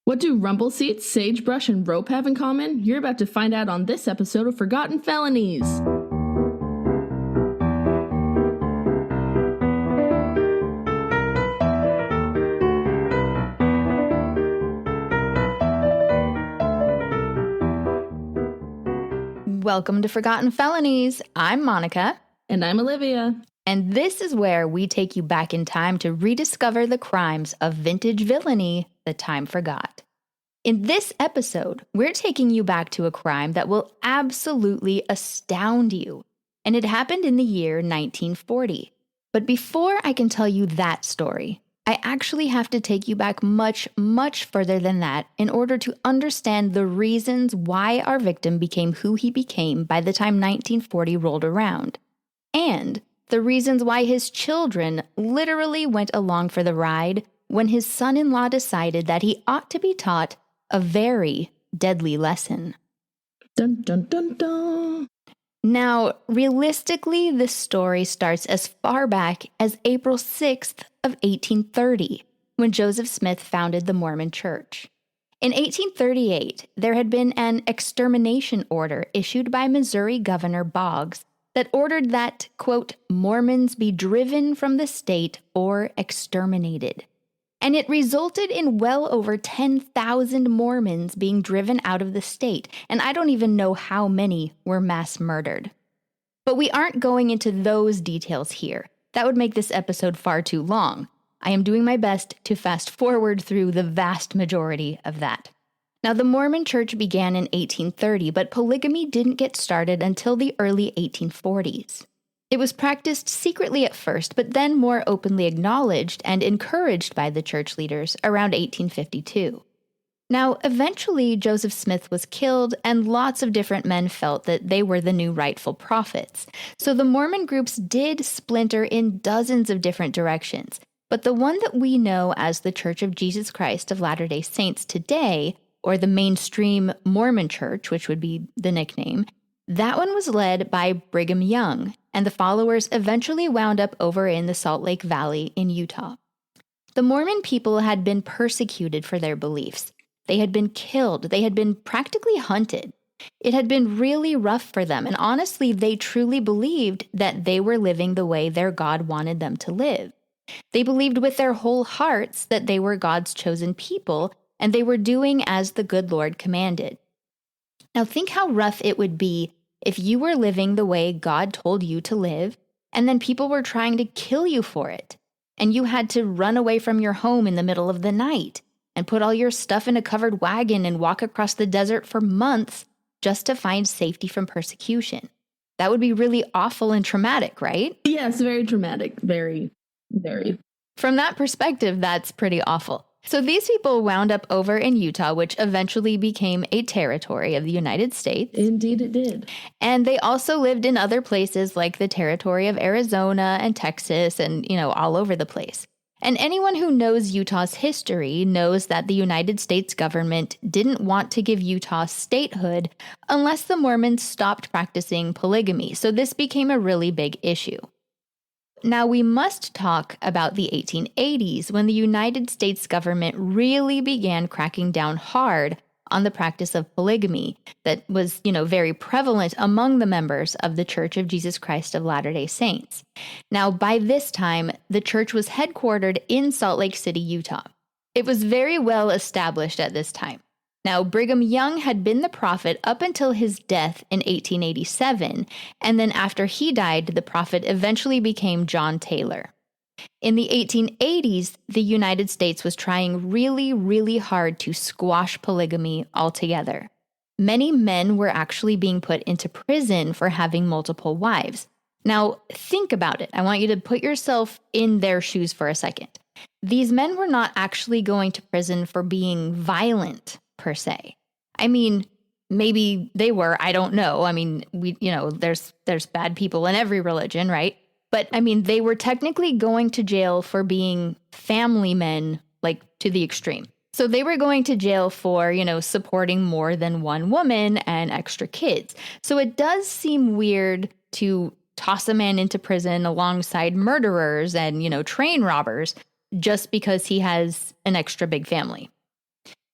What do rumble seats, sagebrush, and rope have in common? You're about to find out on this episode of Forgotten Felonies. Welcome to Forgotten Felonies. I'm Monica. And I'm Olivia. And this is where we take you back in time to rediscover the crimes of vintage villainy that time forgot. In this episode, we're taking you back to a crime that will absolutely astound you. And it happened in the year 1940. But before I can tell you that story, I actually have to take you back much, much further than that in order to understand the reasons why our victim became who he became by the time 1940 rolled around. And the reasons why his children literally went along for the ride when his son-in-law decided that he ought to be taught a very deadly lesson. Dun, dun, dun, dun. Now, realistically, this story starts as far back as April 6th of 1830, when Joseph Smith founded the Mormon Church. In 1838, there had been an extermination order issued by Missouri Governor Boggs that ordered that, quote, Mormons be driven from the state or exterminated. And it resulted in well over 10,000 Mormons being driven out of the state, and I don't even know how many were mass murdered. But we aren't going into those details here. That would make this episode far too long. I am doing my best to fast forward through the vast majority of that. Now, the Mormon Church began in 1830, but polygamy didn't get started until the early 1840s. It was practiced secretly at first, but then more openly acknowledged and encouraged by the church leaders around 1852. Now, eventually, Joseph Smith was killed, and lots of different men felt that they were the new rightful prophets. So the Mormon groups did splinter in dozens of different directions, but the one that we know as the Church of Jesus Christ of Latter-day Saints today, or the mainstream Mormon Church, which would be the nickname, that one was led by Brigham Young, and the followers eventually wound up over in the Salt Lake Valley in Utah. The Mormon people had been persecuted for their beliefs. They had been killed. They had been practically hunted. It had been really rough for them, and honestly, they truly believed that they were living the way their God wanted them to live. They believed with their whole hearts that they were God's chosen people, and they were doing as the good Lord commanded. Now think how rough it would be if you were living the way God told you to live, and then people were trying to kill you for it, and you had to run away from your home in the middle of the night, and put all your stuff in a covered wagon and walk across the desert for months just to find safety from persecution. That would be really awful and traumatic, right? Yes, very traumatic. Very, very. From that perspective, that's pretty awful. So these people wound up over in Utah, which eventually became a territory of the United States. Indeed it did. And they also lived in other places like the territory of Arizona and Texas and, all over the place. And anyone who knows Utah's history knows that the United States government didn't want to give Utah statehood unless the Mormons stopped practicing polygamy. So this became a really big issue. Now, we must talk about the 1880s when the United States government really began cracking down hard on the practice of polygamy that was, very prevalent among the members of the Church of Jesus Christ of Latter-day Saints. Now, by this time, the church was headquartered in Salt Lake City, Utah. It was very well established at this time. Now, Brigham Young had been the prophet up until his death in 1887, and then after he died, the prophet eventually became John Taylor. In the 1880s, the United States was trying really, really hard to squash polygamy altogether. Many men were actually being put into prison for having multiple wives. Now, think about it. I want you to put yourself in their shoes for a second. These men were not actually going to prison for being violent, per se. I mean, maybe they were, I don't know. I mean, there's bad people in every religion, right? But I mean, they were technically going to jail for being family men, like to the extreme. So they were going to jail for, supporting more than one woman and extra kids. So it does seem weird to toss a man into prison alongside murderers and, train robbers just because he has an extra big family.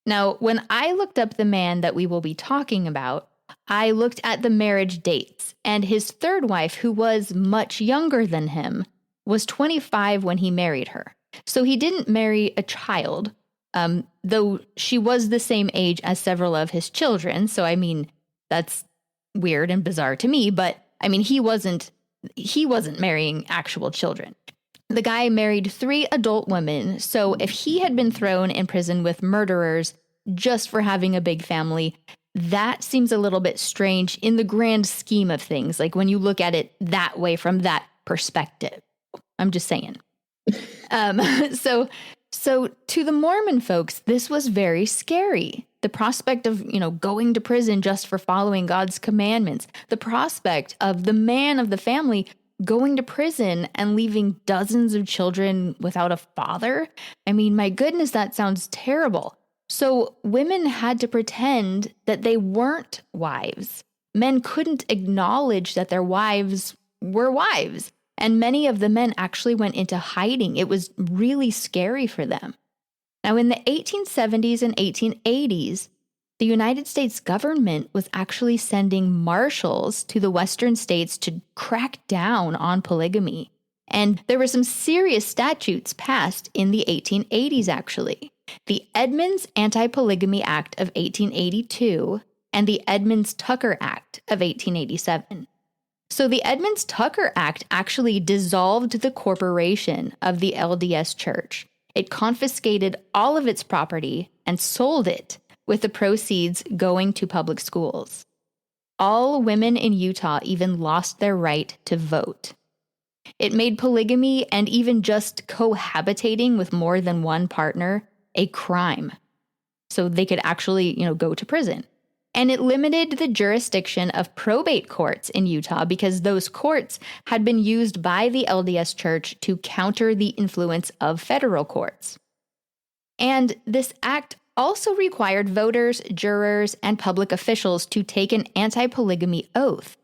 Now, when I looked up the man that we will be talking about, I looked at the marriage dates, and his third wife, who was much younger than him, was 25 when he married her. So he didn't marry a child, though she was the same age as several of his children. So, I mean, that's weird and bizarre to me, but I mean, he wasn't marrying actual children. The guy married 3 adult women, so if he had been thrown in prison with murderers just for having a big family, that seems a little bit strange in the grand scheme of things, like when you look at it that way from that perspective. I'm just saying. So to the Mormon folks, this was very scary. The prospect of, going to prison just for following God's commandments, the prospect of the man of the family going to prison and leaving dozens of children without a father. I mean, my goodness, that sounds terrible. So women had to pretend that they weren't wives. Men couldn't acknowledge that their wives were wives. And many of the men actually went into hiding. It was really scary for them. Now, in the 1870s and 1880s, the United States government was actually sending marshals to the western states to crack down on polygamy. And there were some serious statutes passed in the 1880s, actually. The Edmunds Anti-Polygamy Act of 1882 and the Edmunds-Tucker Act of 1887. So the Edmunds-Tucker Act actually dissolved the corporation of the LDS Church. It confiscated all of its property and sold it, with the proceeds going to public schools. All women in Utah even lost their right to vote. It made polygamy and even just cohabitating with more than one partner a crime. So they could actually, go to prison. And it limited the jurisdiction of probate courts in Utah because those courts had been used by the LDS Church to counter the influence of federal courts. And this act also required voters, jurors, and public officials to take an anti-polygamy oath.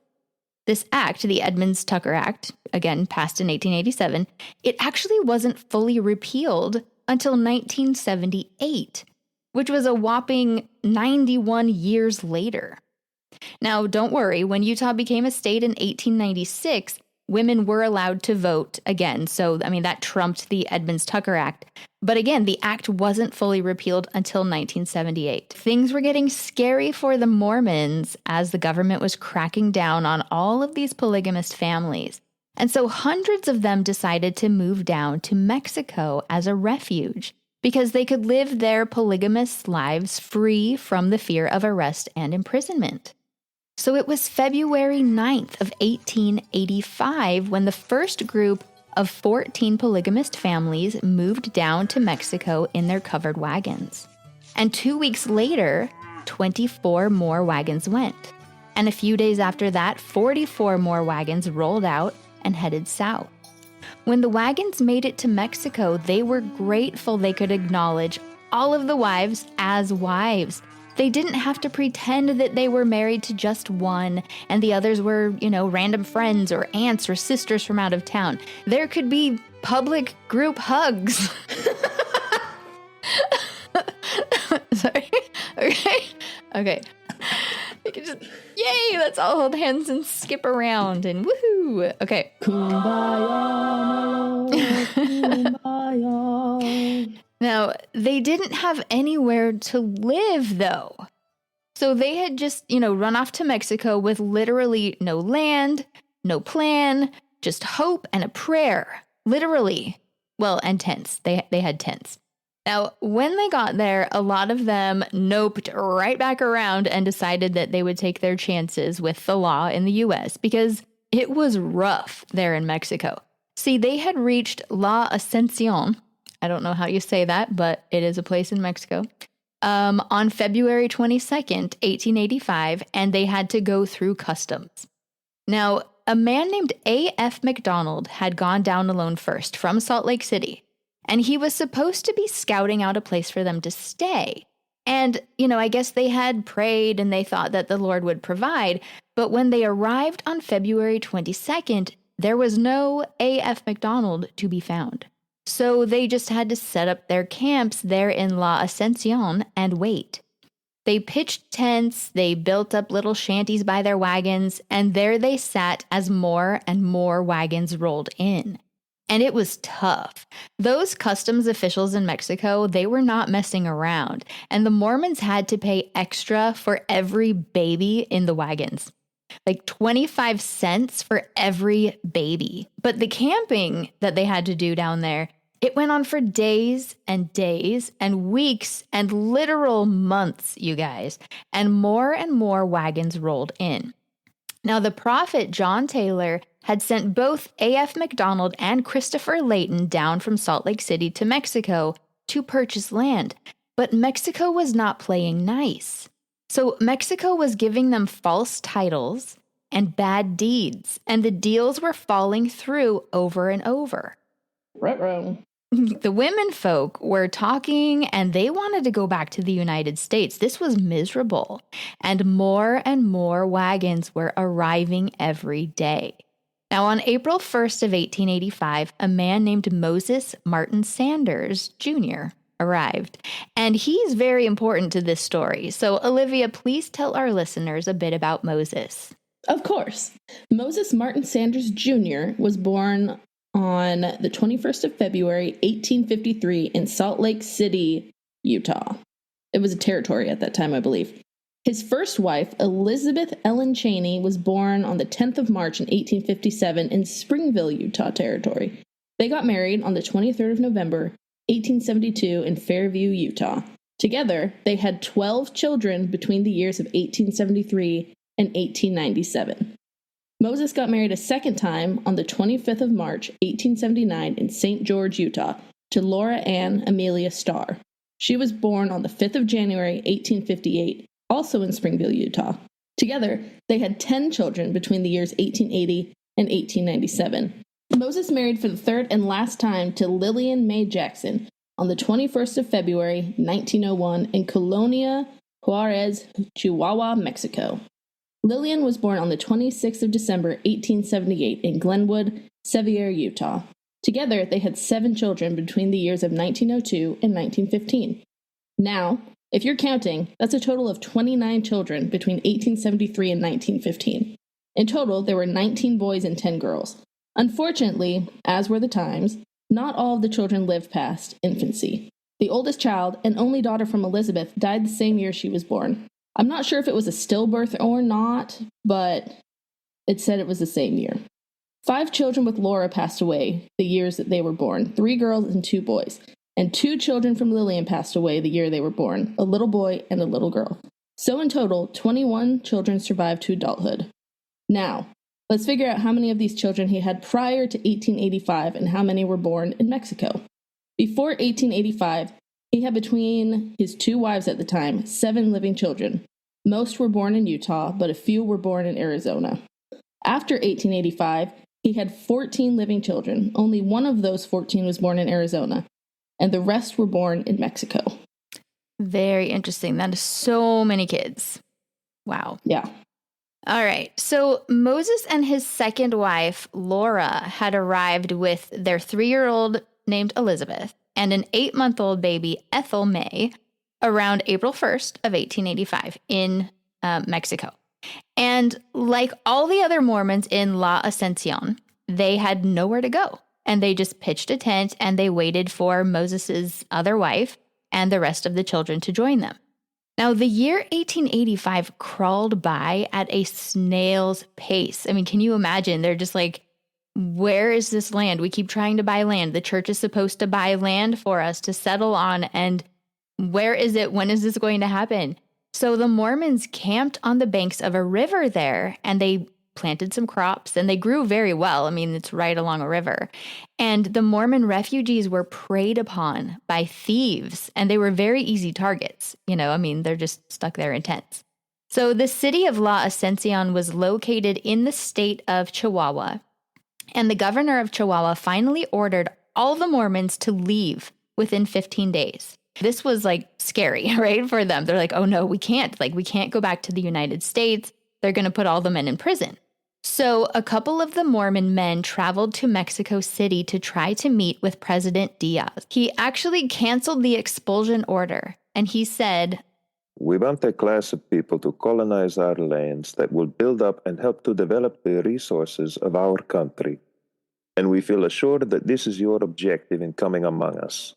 This act, the Edmunds-Tucker Act, again passed in 1887, it actually wasn't fully repealed until 1978, which was a whopping 91 years later. Now, don't worry, when Utah became a state in 1896, women were allowed to vote again. So, that trumped the Edmunds-Tucker Act. But again, the act wasn't fully repealed until 1978. Things were getting scary for the Mormons as the government was cracking down on all of these polygamist families. And so hundreds of them decided to move down to Mexico as a refuge because they could live their polygamous lives free from the fear of arrest and imprisonment. So it was February 9th of 1885 when the first group of 14 polygamist families moved down to Mexico in their covered wagons. And 2 weeks later, 24 more wagons went. And a few days after that, 44 more wagons rolled out and headed south. When the wagons made it to Mexico, they were grateful they could acknowledge all of the wives as wives. They didn't have to pretend that they were married to just one and the others were, random friends or aunts or sisters from out of town. There could be public group hugs. Sorry. Okay. You can just, yay, let's all hold hands and skip around and woohoo. Okay. Kumbaya, my lord, kumbaya. Now, they didn't have anywhere to live, though. So they had just, run off to Mexico with literally no land, no plan, just hope and a prayer. Literally. Well, and tents. They had tents. Now, when they got there, a lot of them noped right back around and decided that they would take their chances with the law in the U.S. because it was rough there in Mexico. See, they had reached La Ascension. I don't know how you say that, but it is a place in Mexico, on February 22nd, 1885, and they had to go through customs. Now, a man named A.F. McDonald had gone down alone first from Salt Lake City, and he was supposed to be scouting out a place for them to stay. And, I guess they had prayed and they thought that the Lord would provide, but when they arrived on February 22nd, there was no A.F. McDonald to be found. So they just had to set up their camps there in La Ascension and wait. They pitched tents, they built up little shanties by their wagons, and there they sat as more and more wagons rolled in. And it was tough. Those customs officials in Mexico, they were not messing around, and the Mormons had to pay extra for every baby in the wagons. Like 25 cents for every baby. But the camping that they had to do down there, it went on for days and weeks and literal months, you guys. And more wagons rolled in. Now, the prophet John Taylor had sent both A.F. McDonald and Christopher Layton down from Salt Lake City to Mexico to purchase land. But Mexico was not playing nice. So Mexico was giving them false titles and bad deeds, and the deals were falling through over and over. Ruh-roh. The women folk were talking, and they wanted to go back to the United States. This was miserable, and more wagons were arriving every day. Now, on April 1st of 1885, a man named Moses Martin Sanders, Jr., arrived, and he's very important to this story. So, Olivia, please tell our listeners a bit about Moses. Of course. Moses Martin Sanders Jr. was born on the 21st of February, 1853 in Salt Lake City, Utah. It was a territory at that time, I believe. His first wife, Elizabeth Ellen Cheney, was born on the 10th of March in 1857 in Springville, Utah Territory. They got married on the 23rd of November, 1872 in Fairview, Utah. Together, they had 12 children between the years of 1873 and 1897. Moses got married a second time on the 25th of March, 1879 in St. George, Utah, to Laura Ann Amelia Starr. She was born on the 5th of January, 1858, also in Springville, Utah. Together, they had 10 children between the years 1880 and 1897. Moses married for the third and last time to Lillian Mae Jackson on the 21st of February, 1901 in Colonia Juarez, Chihuahua, Mexico. Lillian was born on the 26th of December, 1878 in Glenwood, Sevier, Utah. Together, they had 7 children between the years of 1902 and 1915. Now, if you're counting, that's a total of 29 children between 1873 and 1915. In total, there were 19 boys and 10 girls. Unfortunately, as were the times, not all of the children lived past infancy. The oldest child, and only daughter from Elizabeth, died the same year she was born. I'm not sure if it was a stillbirth or not, but it said it was the same year. 5 children with Laura passed away the years that they were born, 3 girls and 2 boys. And 2 children from Lillian passed away the year they were born, a little boy and a little girl. So in total, 21 children survived to adulthood. Now, let's figure out how many of these children he had prior to 1885 and how many were born in Mexico. Before 1885, he had between his 2 wives at the time 7 living children. Most were born in Utah, but a few were born in Arizona. After 1885, he had 14 living children. Only one of those 14 was born in Arizona, and the rest were born in Mexico. Very interesting. That is so many kids. Wow. Yeah. All right. So Moses and his second wife, Laura, had arrived with their 3-year-old named Elizabeth and an 8-month-old baby, Ethel May, around April 1st of 1885 in Mexico. And like all the other Mormons in La Ascension, they had nowhere to go. And they just pitched a tent and they waited for Moses's other wife and the rest of the children to join them. Now, the year 1885 crawled by at a snail's pace. I mean, can you imagine? They're just like, where is this land? We keep trying to buy land. The church is supposed to buy land for us to settle on. And where is it? When is this going to happen? So the Mormons camped on the banks of a river there, and they planted some crops, and they grew very well. I mean, it's right along a river. And the Mormon refugees were preyed upon by thieves, and they were very easy targets. You know, I mean, they're just stuck there in tents. So the city of La Ascension was located in the state of Chihuahua, and the governor of Chihuahua finally ordered all the Mormons to leave within 15 days. This was like scary, right, for them. They're like, oh no, we can't go back to the United States. They're going to put all the men in prison. So, a couple of the Mormon men traveled to Mexico City to try to meet with President Diaz. He actually canceled the expulsion order, and he said, "We want a class of people to colonize our lands that will build up and help to develop the resources of our country. And we feel assured that this is your objective in coming among us.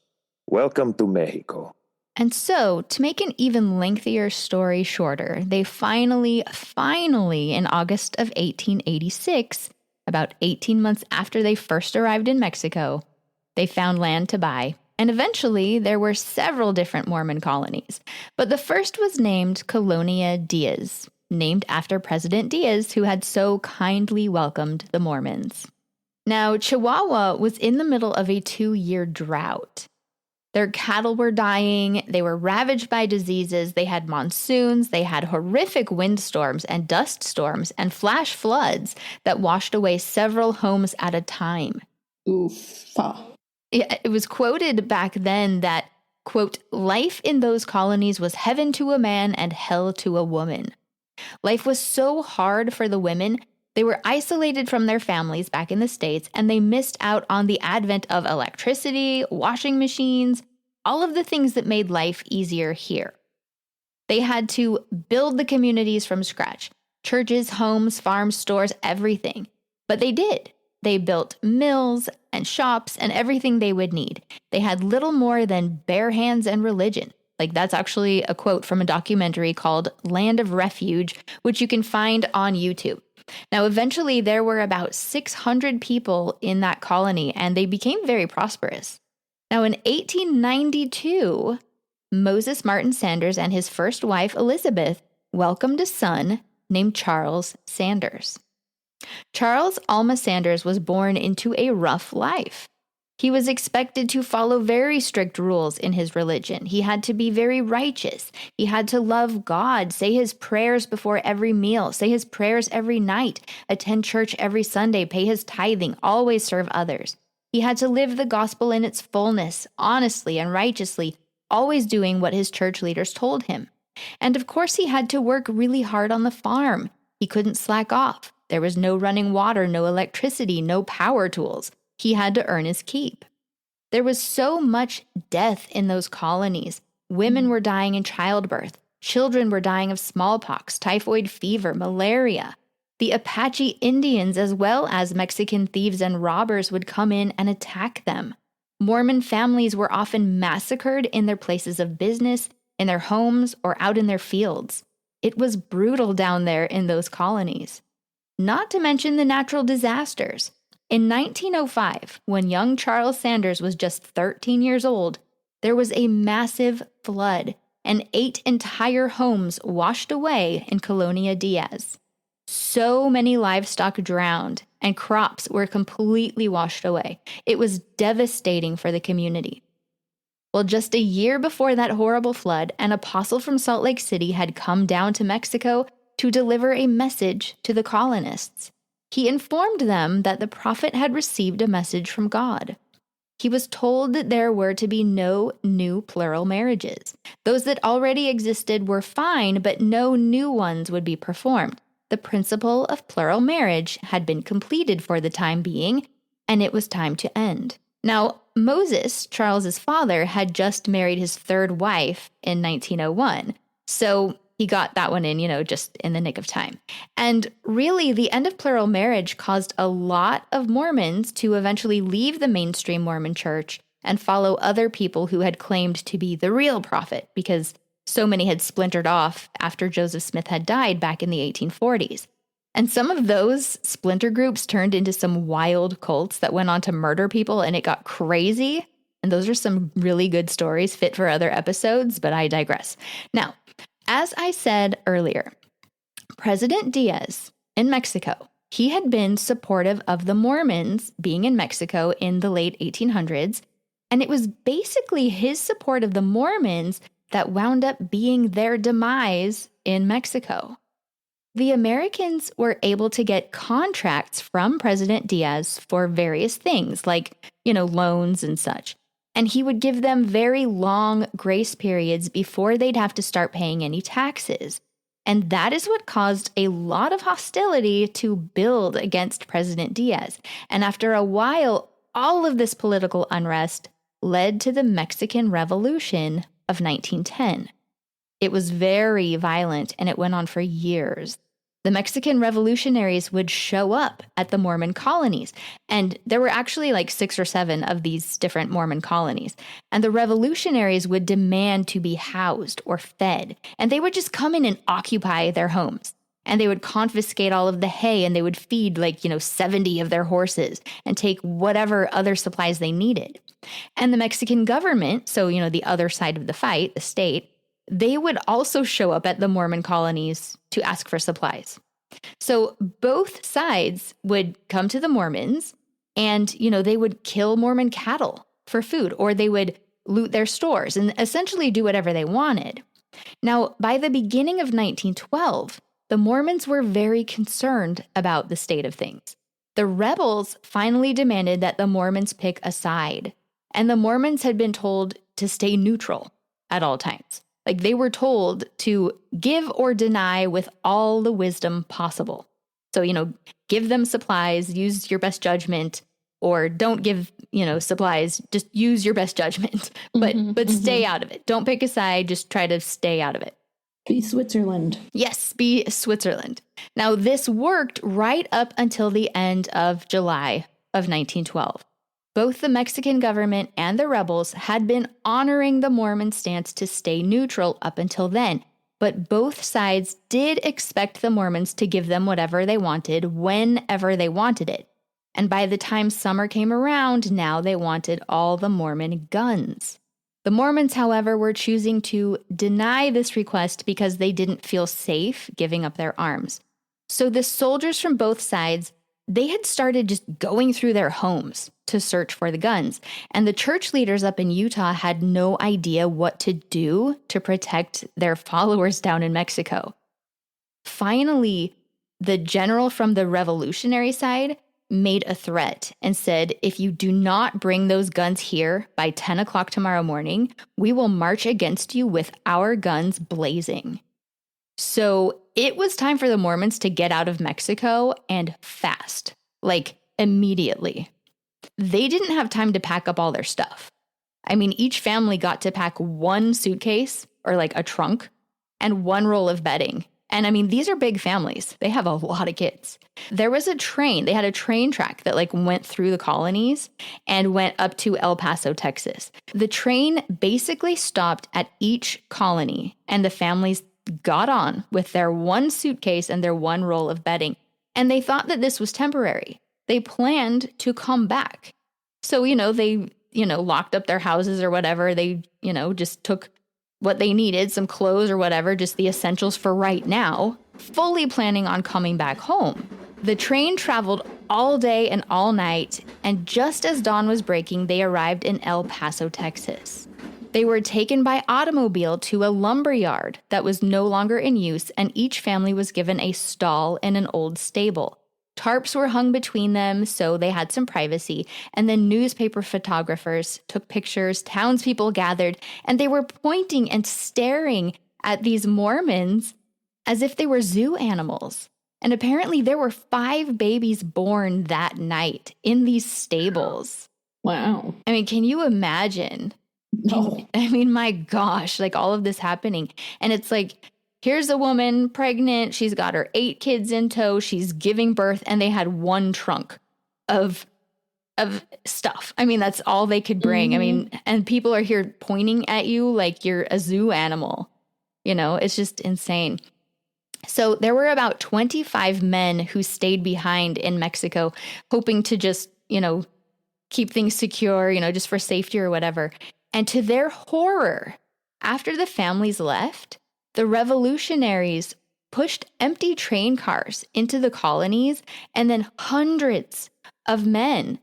Welcome to Mexico." And so, to make an even lengthier story shorter, they finally, in August of 1886, about 18 months after they first arrived in Mexico, they found land to buy. And eventually, there were several different Mormon colonies. But the first was named Colonia Diaz, named after President Diaz, who had so kindly welcomed the Mormons. Now, Chihuahua was in the middle of a 2-year drought. Their cattle were dying, they were ravaged by diseases, they had monsoons, they had horrific windstorms and dust storms and flash floods that washed away several homes at a time. Oof. It was quoted back then that, quote, "life in those colonies was heaven to a man and hell to a woman." Life was so hard for the women. They were isolated from their families back in the States, and they missed out on the advent of electricity, washing machines, all of the things that made life easier here. They had to build the communities from scratch. Churches, homes, farms, stores, everything. But they did. They built mills and shops and everything they would need. They had little more than bare hands and religion. Like, that's actually a quote from a documentary called Land of Refuge, which you can find on YouTube. Now, eventually, there were about 600 people in that colony, and they became very prosperous. Now, in 1892, Moses Martin Sanders and his first wife, Elizabeth, welcomed a son named Charles Sanders. Charles Alma Sanders was born into a rough life. He was expected to follow very strict rules in his religion. He had to be very righteous. He had to love God, say his prayers before every meal, say his prayers every night, attend church every Sunday, pay his tithing, always serve others. He had to live the gospel in its fullness, honestly and righteously, always doing what his church leaders told him. And of course, he had to work really hard on the farm. He couldn't slack off. There was no running water, no electricity, no power tools. He had to earn his keep. There was so much death in those colonies. Women were dying in childbirth. Children were dying of smallpox, typhoid fever, malaria. The Apache Indians, as well as Mexican thieves and robbers, would come in and attack them. Mormon families were often massacred in their places of business, in their homes, or out in their fields. It was brutal down there in those colonies. Not to mention the natural disasters. In 1905, when young Charles Sanders was just 13 years old, there was a massive flood, and 8 entire homes washed away in Colonia Diaz. So many livestock drowned, and crops were completely washed away. It was devastating for the community. Well, just a year before that horrible flood, an apostle from Salt Lake City had come down to Mexico to deliver a message to the colonists. He informed them that the prophet had received a message from God. He was told that there were to be no new plural marriages. Those that already existed were fine, but no new ones would be performed. The principle of plural marriage had been completed for the time being, and it was time to end. Now, Moses, Charles's father, had just married his third wife in 1901, so he got that one in, just in the nick of time. And really, the end of plural marriage caused a lot of Mormons to eventually leave the mainstream Mormon church and follow other people who had claimed to be the real prophet, because so many had splintered off after Joseph Smith had died back in the 1840s. And some of those splinter groups turned into some wild cults that went on to murder people, and it got crazy. And those are some really good stories fit for other episodes, but I digress. Now, as I said earlier, President Diaz in Mexico, he had been supportive of the Mormons being in Mexico in the late 1800s, and it was basically his support of the Mormons that wound up being their demise in Mexico. The Americans were able to get contracts from President Diaz for various things, like, loans and such. And he would give them very long grace periods before they'd have to start paying any taxes. And that is what caused a lot of hostility to build against President Diaz. And after a while, all of this political unrest led to the Mexican Revolution of 1910. It was very violent, and it went on for years. The Mexican revolutionaries would show up at the Mormon colonies, and there were actually like 6 or 7 of these different Mormon colonies. And the revolutionaries would demand to be housed or fed, and they would just come in and occupy their homes. And they would confiscate all of the hay, and they would feed 70 of their horses and take whatever other supplies they needed. And the Mexican government, so, the other side of the fight, the state, they would also show up at the Mormon colonies to ask for supplies. So both sides would come to the Mormons and, they would kill Mormon cattle for food, or they would loot their stores and essentially do whatever they wanted. Now, by the beginning of 1912, the Mormons were very concerned about the state of things. The rebels finally demanded that the Mormons pick a side, and the Mormons had been told to stay neutral at all times. They were told to give or deny with all the wisdom possible. So, give them supplies, use your best judgment, or don't give, supplies, just use your best judgment, but stay out of it. Don't pick a side, just try to stay out of it. Be Switzerland. Yes, be Switzerland. Now, this worked right up until the end of July of 1912. Both the Mexican government and the rebels had been honoring the Mormon stance to stay neutral up until then, but both sides did expect the Mormons to give them whatever they wanted whenever they wanted it. And by the time summer came around, now they wanted all the Mormon guns. The Mormons, however, were choosing to deny this request because they didn't feel safe giving up their arms. So the soldiers from both sides, they had started just going through their homes to search for the guns. And the church leaders up in Utah had no idea what to do to protect their followers down in Mexico. Finally, the general from the revolutionary side made a threat and said, if you do not bring those guns here by 10 o'clock tomorrow morning, we will march against you with our guns blazing. So it was time for the Mormons to get out of Mexico, and fast, immediately. They didn't have time to pack up all their stuff. I mean, each family got to pack one suitcase or a trunk and one roll of bedding. And I mean, these are big families. They have a lot of kids. There was a train. They had a train track that went through the colonies and went up to El Paso, Texas. The train basically stopped at each colony, and the families got on with their one suitcase and their one roll of bedding. And they thought that this was temporary. They planned to come back. So, they, locked up their houses or whatever. They, just took what they needed, some clothes or whatever, just the essentials for right now, fully planning on coming back home. The train traveled all day and all night, and just as dawn was breaking, they arrived in El Paso, Texas. They were taken by automobile to a lumber yard that was no longer in use, and each family was given a stall in an old stable. Tarps were hung between them, so they had some privacy, and then newspaper photographers took pictures, townspeople gathered, and they were pointing and staring at these Mormons as if they were zoo animals. And apparently there were 5 babies born that night in these stables. Wow. I mean, can you imagine? No. I mean, my gosh, all of this happening. And it's here's a woman pregnant. She's got her 8 kids in tow. She's giving birth, and they had one trunk of stuff. I mean, that's all they could bring. I mean, and people are here pointing at you like you're a zoo animal. It's just insane. So there were about 25 men who stayed behind in Mexico, hoping to just, keep things secure, just for safety or whatever. And to their horror, after the families left, the revolutionaries pushed empty train cars into the colonies, and then hundreds of men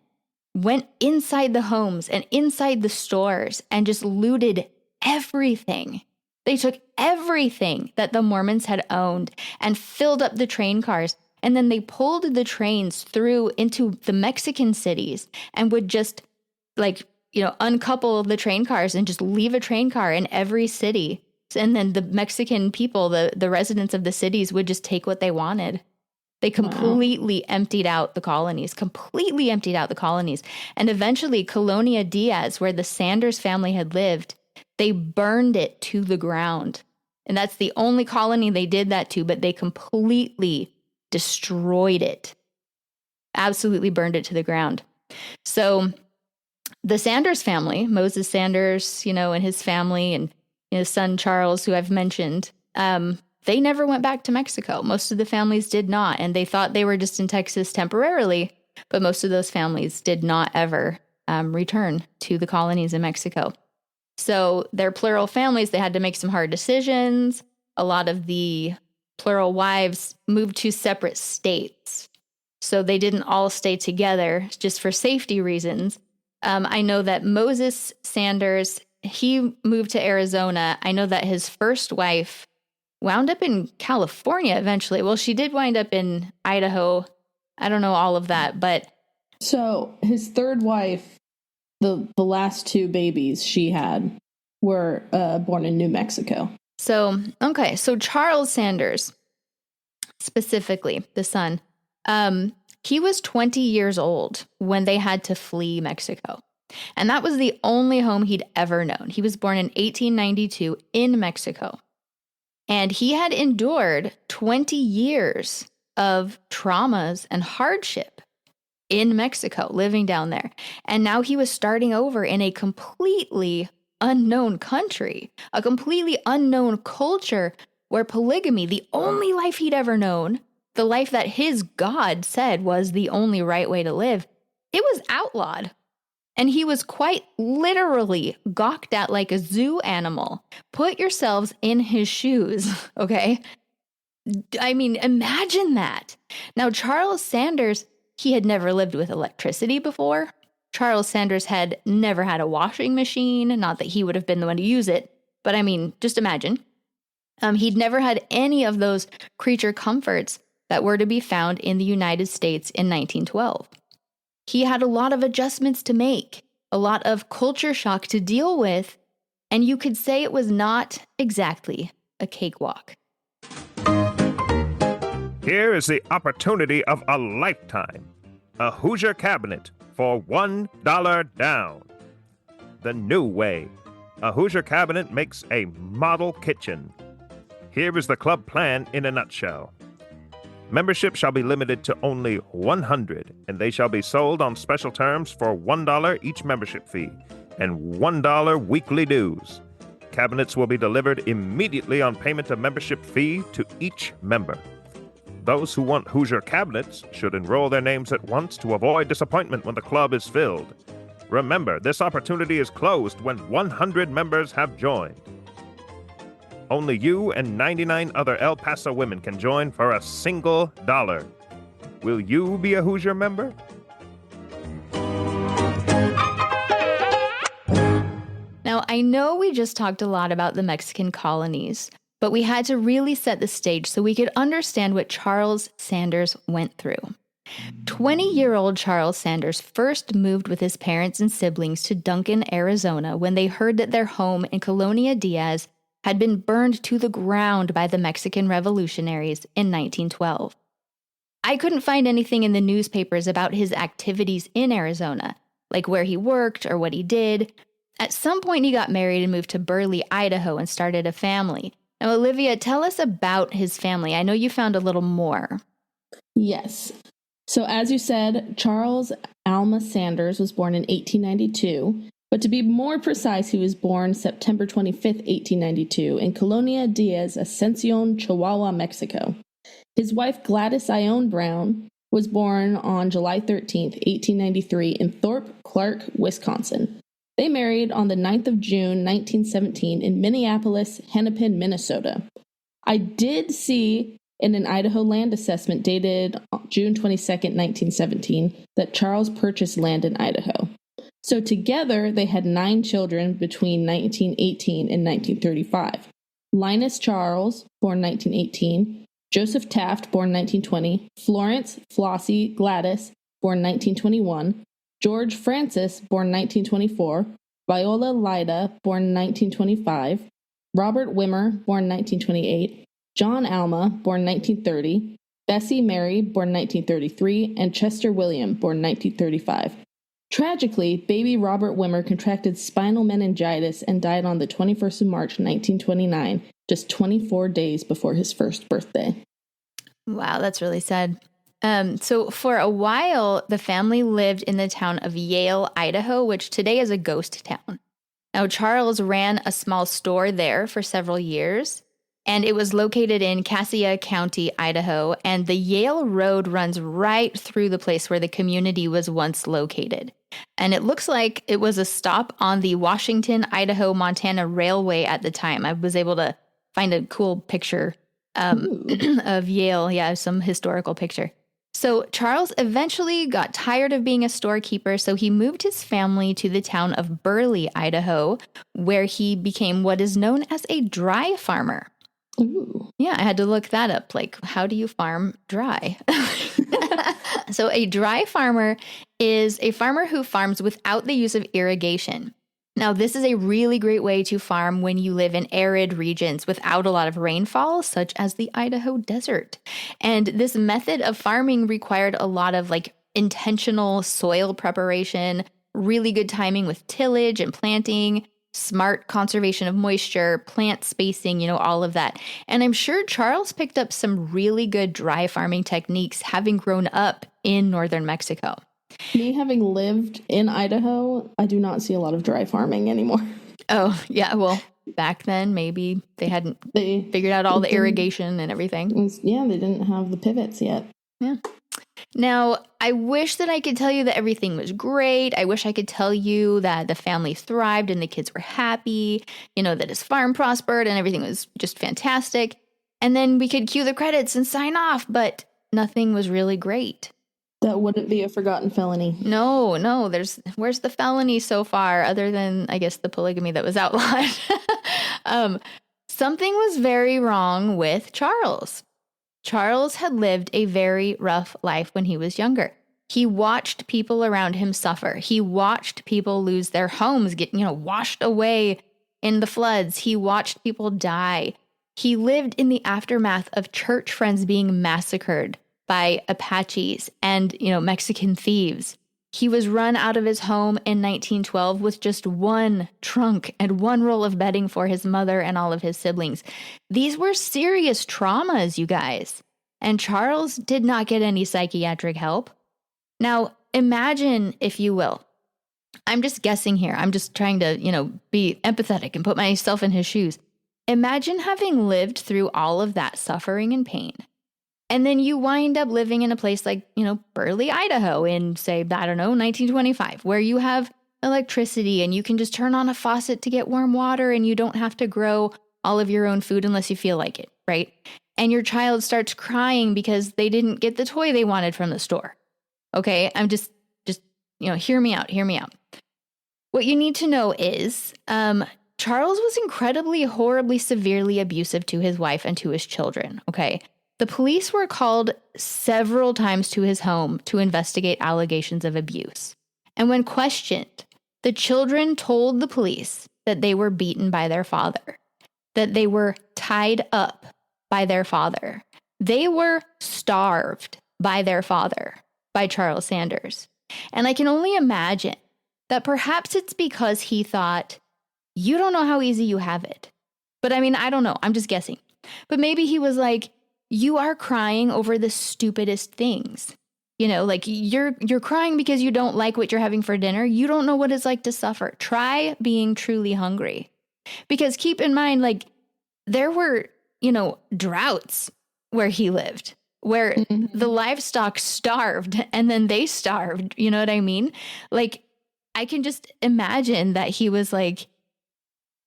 went inside the homes and inside the stores and just looted everything. They took everything that the Mormons had owned and filled up the train cars. And then they pulled the trains through into the Mexican cities and would just uncouple the train cars and just leave a train car in every city And then the Mexican people, the residents of the cities, would just take what they wanted. They completely emptied out the colonies, And eventually, Colonia Diaz, where the Sanders family had lived, they burned it to the ground. And that's the only colony they did that to, but they completely destroyed it. Absolutely burned it to the ground. So the Sanders family, Moses Sanders, and his family, and his son Charles, who I've mentioned, they never went back to Mexico. Most of the families did not, and they thought they were just in Texas temporarily, but most of those families did not ever return to the colonies in Mexico. So their plural families, they had to make some hard decisions. A lot of the plural wives moved to separate states, so they didn't all stay together just for safety reasons. I know that Moses Sanders, he moved to Arizona. I know that his first wife wound up in California eventually. Well, she did wind up in Idaho. I don't know all of that, but... So his third wife, the last two babies she had were born in New Mexico. So Charles Sanders, specifically, the son, he was 20 years old when they had to flee Mexico. And that was the only home he'd ever known. He was born in 1892 in Mexico. And he had endured 20 years of traumas and hardship in Mexico, living down there. And now he was starting over in a completely unknown country, a completely unknown culture where polygamy, the only life he'd ever known, the life that his God said was the only right way to live, it was outlawed. And he was quite literally gawked at like a zoo animal. Put yourselves in his shoes, okay? I mean, imagine that. Now, Charles Sanders, he had never lived with electricity before. Charles Sanders had never had a washing machine. Not that he would have been the one to use it, but I mean, just imagine. He'd never had any of those creature comforts that were to be found in the United States in 1912. He had a lot of adjustments to make, a lot of culture shock to deal with, and you could say it was not exactly a cakewalk. Here is the opportunity of a lifetime. A Hoosier Cabinet for $1 down. The new way. A Hoosier Cabinet makes a model kitchen. Here is the club plan in a nutshell. Membership shall be limited to only 100, and they shall be sold on special terms for $1 each membership fee and $1 weekly dues. Cabinets will be delivered immediately on payment of membership fee to each member. Those who want Hoosier Cabinets should enroll their names at once to avoid disappointment when the club is filled. Remember, this opportunity is closed when 100 members have joined. Only you and 99 other El Paso women can join for a single $1. Will you be a Hoosier member? Now, I know we just talked a lot about the Mexican colonies, but we had to really set the stage so we could understand what Charles Sanders went through. 20-year-old Charles Sanders first moved with his parents and siblings to Duncan, Arizona, when they heard that their home in Colonia Diaz had been burned to the ground by the Mexican revolutionaries in 1912. I couldn't find anything in the newspapers about his activities in Arizona, like where he worked or what he did. At some point, he got married and moved to Burley, Idaho, and started a family. Now, Olivia, tell us about his family. I know you found a little more. Yes. So as you said, Charles Alma Sanders was born in 1892. But to be more precise, he was born September 25th, 1892, in Colonia Diaz, Ascension, Chihuahua, Mexico. His wife, Gladys Ione Brown, was born on July 13th, 1893, in Thorpe, Clark, Wisconsin. They married on the 9th of June, 1917, in Minneapolis, Hennepin, Minnesota. I did see in an Idaho land assessment dated June 22nd, 1917, that Charles purchased land in Idaho. So together, they had 9 children between 1918 and 1935. Linus Charles, born 1918, Joseph Taft, born 1920, Florence Flossie Gladys, born 1921, George Francis, born 1924, Viola Lida, born 1925, Robert Wimmer, born 1928, John Alma, born 1930, Bessie Mary, born 1933, and Chester William, born 1935. Tragically, baby Robert Wimmer contracted spinal meningitis and died on the 21st of March, 1929, just 24 days before his first birthday. Wow, that's really sad. So for a while, the family lived in the town of Yale, Idaho, which today is a ghost town. Now, Charles ran a small store there for several years, and it was located in Cassia County, Idaho, and the Yale Road runs right through the place where the community was once located. And it looks like it was a stop on the Washington, Idaho, Montana Railway at the time. I was able to find a cool picture of Yale. Yeah, some historical picture. So Charles eventually got tired of being a storekeeper, so he moved his family to the town of Burley, Idaho, where he became what is known as a dry farmer. Ooh. Yeah, I had to look that up. Like, how do you farm dry? So a dry farmer is a farmer who farms without the use of irrigation. Now, this is a really great way to farm when you live in arid regions without a lot of rainfall, such as the Idaho desert. And this method of farming required a lot of intentional soil preparation, really good timing with tillage and planting, smart conservation of moisture, plant spacing, all of that. And I'm sure Charles picked up some really good dry farming techniques having grown up in northern Mexico. Me having lived in Idaho, I do not see a lot of dry farming anymore. Oh, yeah. Well, back then, maybe they hadn't figured out all the irrigation and everything. They didn't have the pivots yet. Yeah. Now, I wish that I could tell you that everything was great. I wish I could tell you that the family thrived and the kids were happy, that his farm prospered and everything was just fantastic. And then we could cue the credits and sign off, but nothing was really great. That wouldn't be a forgotten felony. No, where's the felony so far, other than, I guess, the polygamy that was outlawed? Something was very wrong with Charles. Charles had lived a very rough life when he was younger. He watched people around him suffer. He watched people lose their homes, get, washed away in the floods. He watched people die. He lived in the aftermath of church friends being massacred by Apaches and, Mexican thieves. He was run out of his home in 1912 with just one trunk and one roll of bedding for his mother and all of his siblings. These were serious traumas, you guys. And Charles did not get any psychiatric help. Now, imagine, if you will, I'm just guessing here. I'm just trying to, be empathetic and put myself in his shoes. Imagine having lived through all of that suffering and pain. And then you wind up living in a place like, Burley, Idaho in, say, 1925, where you have electricity and you can just turn on a faucet to get warm water and you don't have to grow all of your own food unless you feel like it, right? And your child starts crying because they didn't get the toy they wanted from the store. Okay, I'm just hear me out. What you need to know is Charles was incredibly, horribly, severely abusive to his wife and to his children, okay? The police were called several times to his home to investigate allegations of abuse. And when questioned, the children told the police that they were beaten by their father, that they were tied up by their father. They were starved by their father, by Charles Sanders. And I can only imagine that perhaps it's because he thought, you don't know how easy you have it. But I don't know. I'm just guessing. But maybe he was like, you are crying over the stupidest things. You're crying because you don't like what you're having for dinner. You don't know what it's like to suffer. Try being truly hungry. Because keep in mind, there were, droughts where he lived, where the livestock starved and then they starved. You know what I mean? I can just imagine that he was like,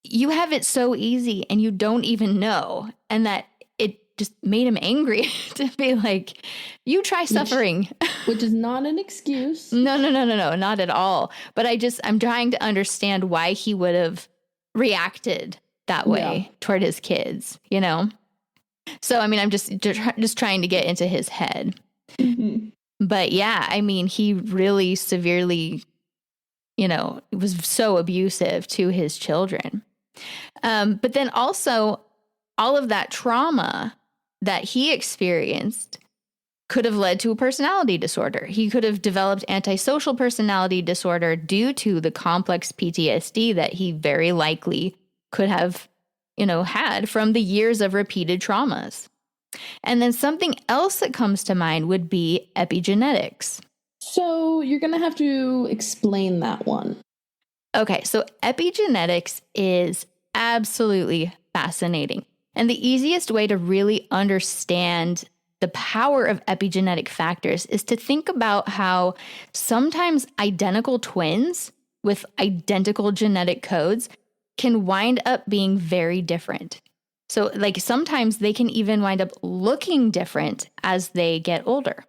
you have it so easy and you don't even know. And that just made him angry to be like, you try suffering. Which is not an excuse. No, not at all. But I'm trying to understand why he would have reacted that way toward his kids, So, I'm just trying to get into his head. Mm-hmm. But yeah, he really severely, was so abusive to his children. But then also, all of that trauma that he experienced could have led to a personality disorder. He could have developed antisocial personality disorder due to the complex PTSD that he very likely could have, had from the years of repeated traumas. And then something else that comes to mind would be epigenetics. So you're going to have to explain that one. Okay, so epigenetics is absolutely fascinating. And the easiest way to really understand the power of epigenetic factors is to think about how sometimes identical twins with identical genetic codes can wind up being very different. So like sometimes they can even wind up looking different as they get older.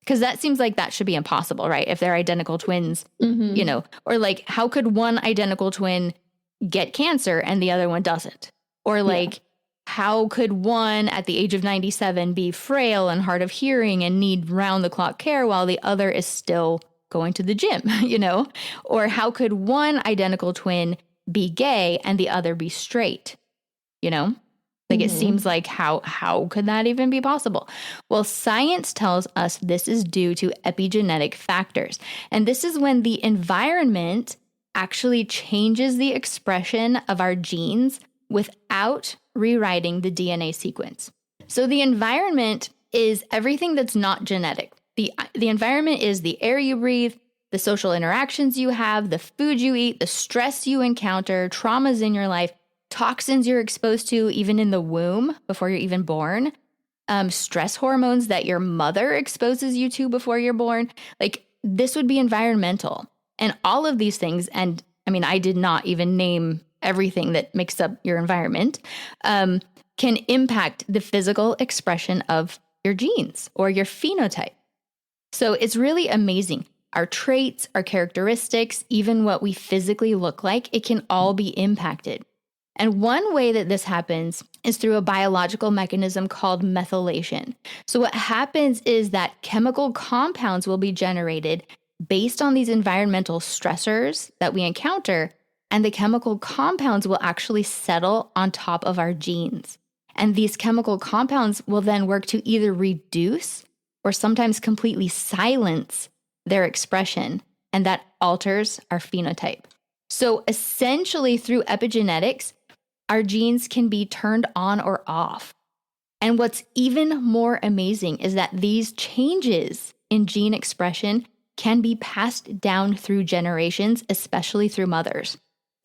Because that seems like that should be impossible, right? If they're identical twins, or like how could one identical twin get cancer and the other one doesn't? Or like, how could one at the age of 97 be frail and hard of hearing and need round the clock care while the other is still going to the gym, Or how could one identical twin be gay and the other be straight, Like it seems like how could that even be possible? Well, science tells us this is due to epigenetic factors. And this is when the environment actually changes the expression of our genes without rewriting the DNA sequence. So the environment is everything that's not genetic. The environment is the air you breathe, the social interactions you have, the food you eat, the stress you encounter, traumas in your life, toxins you're exposed to even in the womb before you're even born, stress hormones that your mother exposes you to before you're born. Like this would be environmental. And all of these things, and I mean, I did not even name everything that makes up your environment, can impact the physical expression of your genes or your phenotype. So it's really amazing. Our traits, our characteristics, even what we physically look like, it can all be impacted. And one way that this happens is through a biological mechanism called methylation. So what happens is that chemical compounds will be generated based on these environmental stressors that we encounter, and the chemical compounds will actually settle on top of our genes. And these chemical compounds will then work to either reduce or sometimes completely silence their expression, and that alters our phenotype. So essentially, through epigenetics, our genes can be turned on or off. And what's even more amazing is that these changes in gene expression can be passed down through generations, especially through mothers.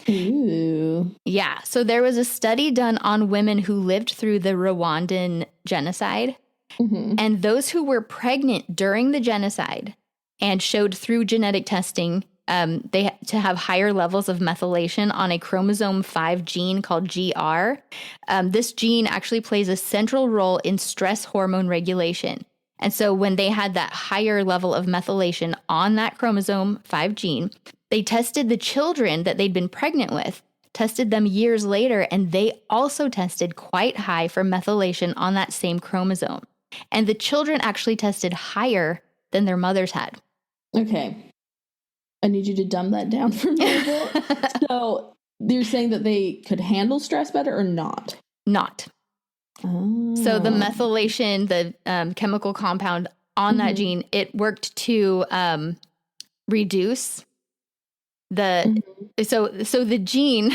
Ooh. Yeah. So there was a study done on women who lived through the Rwandan genocide. And those who were pregnant during the genocide and showed through genetic testing they had to have higher levels of methylation on a chromosome 5 gene called GR. This gene actually plays a central role in stress hormone regulation. And so when they had that higher level of methylation on that chromosome 5 gene, they tested the children that they'd been pregnant with, tested them years later, and they also tested quite high for methylation on that same chromosome. And the children actually tested higher than their mothers had. Okay. I need you to dumb that down for me a bit. So you're saying that they could handle stress better or not? Not. Oh. So the methylation, the chemical compound on that gene, it worked to reduce the... So the gene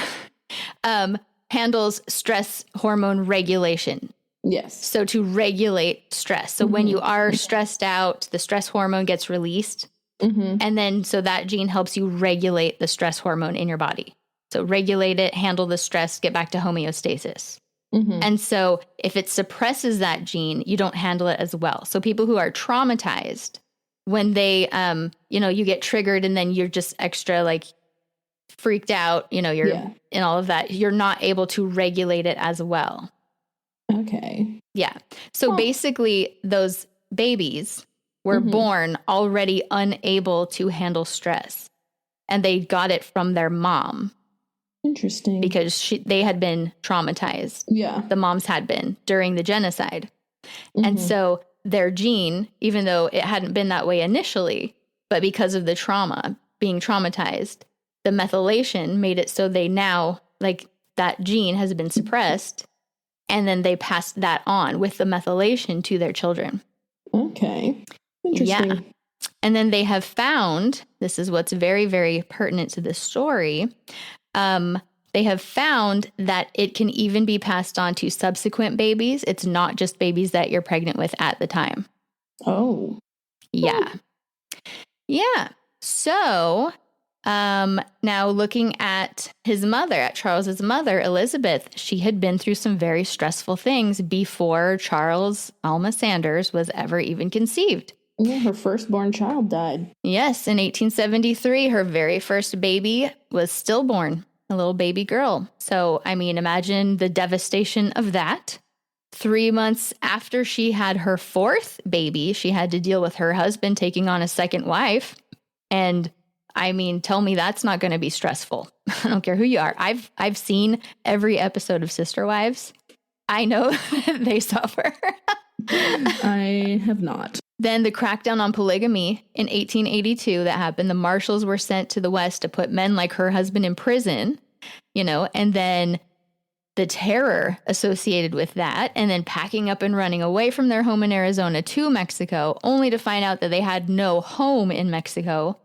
handles stress hormone regulation. Yes. So to regulate stress. So when you are stressed out, the stress hormone gets released. And then so that gene helps you regulate the stress hormone in your body. So regulate it, handle the stress, get back to homeostasis. And so if it suppresses that gene, you don't handle it as well. So people who are traumatized, when they, you get triggered and then you're just extra like freaked out, you're in all of that, you're not able to regulate it as well. Okay. Yeah. So basically those babies were born already unable to handle stress, and they got it from their mom. Interesting. Because they had been traumatized. Yeah. The moms had been during the genocide. And so their gene, even though it hadn't been that way initially, but because of the trauma, being traumatized, the methylation made it so they now, like, that gene has been suppressed, and then they passed that on with the methylation to their children. Okay. Interesting. Yeah. And then they have found, this is what's very, very pertinent to this story, they have found that it can even be passed on to subsequent babies. It's not just babies that you're pregnant with at the time. Oh. Yeah. Yeah. So now looking at his mother, at Charles's mother, Elizabeth, she had been through some very stressful things before Charles Alma Sanders was ever even conceived. Yeah, her firstborn child died. Yes, in 1873, her very first baby was stillborn, a little baby girl. So, I mean, imagine the devastation of that. 3 months after she had her fourth baby, she had to deal with her husband taking on a second wife. And I mean, tell me that's not going to be stressful. I don't care who you are. I've seen every episode of Sister Wives. I know they suffer. I have not. Then the crackdown on polygamy in 1882 that happened, the marshals were sent to the West to put men like her husband in prison, and then the terror associated with that, and then packing up and running away from their home in Arizona to Mexico, only to find out that they had no home in Mexico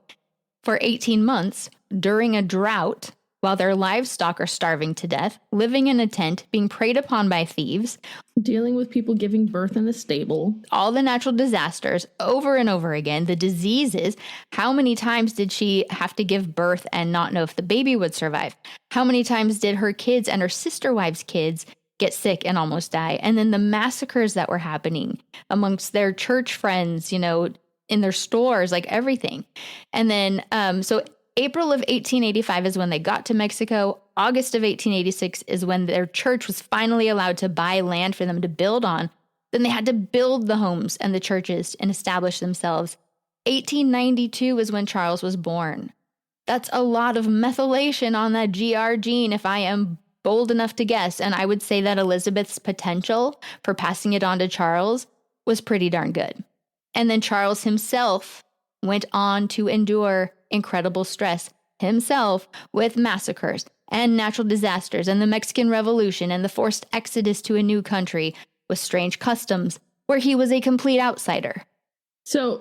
for 18 months during a drought while their livestock are starving to death, living in a tent, being preyed upon by thieves, dealing with people giving birth in a stable, all the natural disasters over and over again, the diseases. How many times did she have to give birth and not know if the baby would survive? How many times did her kids and her sister wives' kids get sick and almost die? And then the massacres that were happening amongst their church friends, in their stores, like everything. And then, so April of 1885 is when they got to Mexico. August of 1886 is when their church was finally allowed to buy land for them to build on. Then they had to build the homes and the churches and establish themselves. 1892 is when Charles was born. That's a lot of methylation on that GR gene, if I am bold enough to guess. And I would say that Elizabeth's potential for passing it on to Charles was pretty darn good. And then Charles himself went on to endure incredible stress himself with massacres and natural disasters and the Mexican Revolution and the forced exodus to a new country with strange customs where he was a complete outsider. So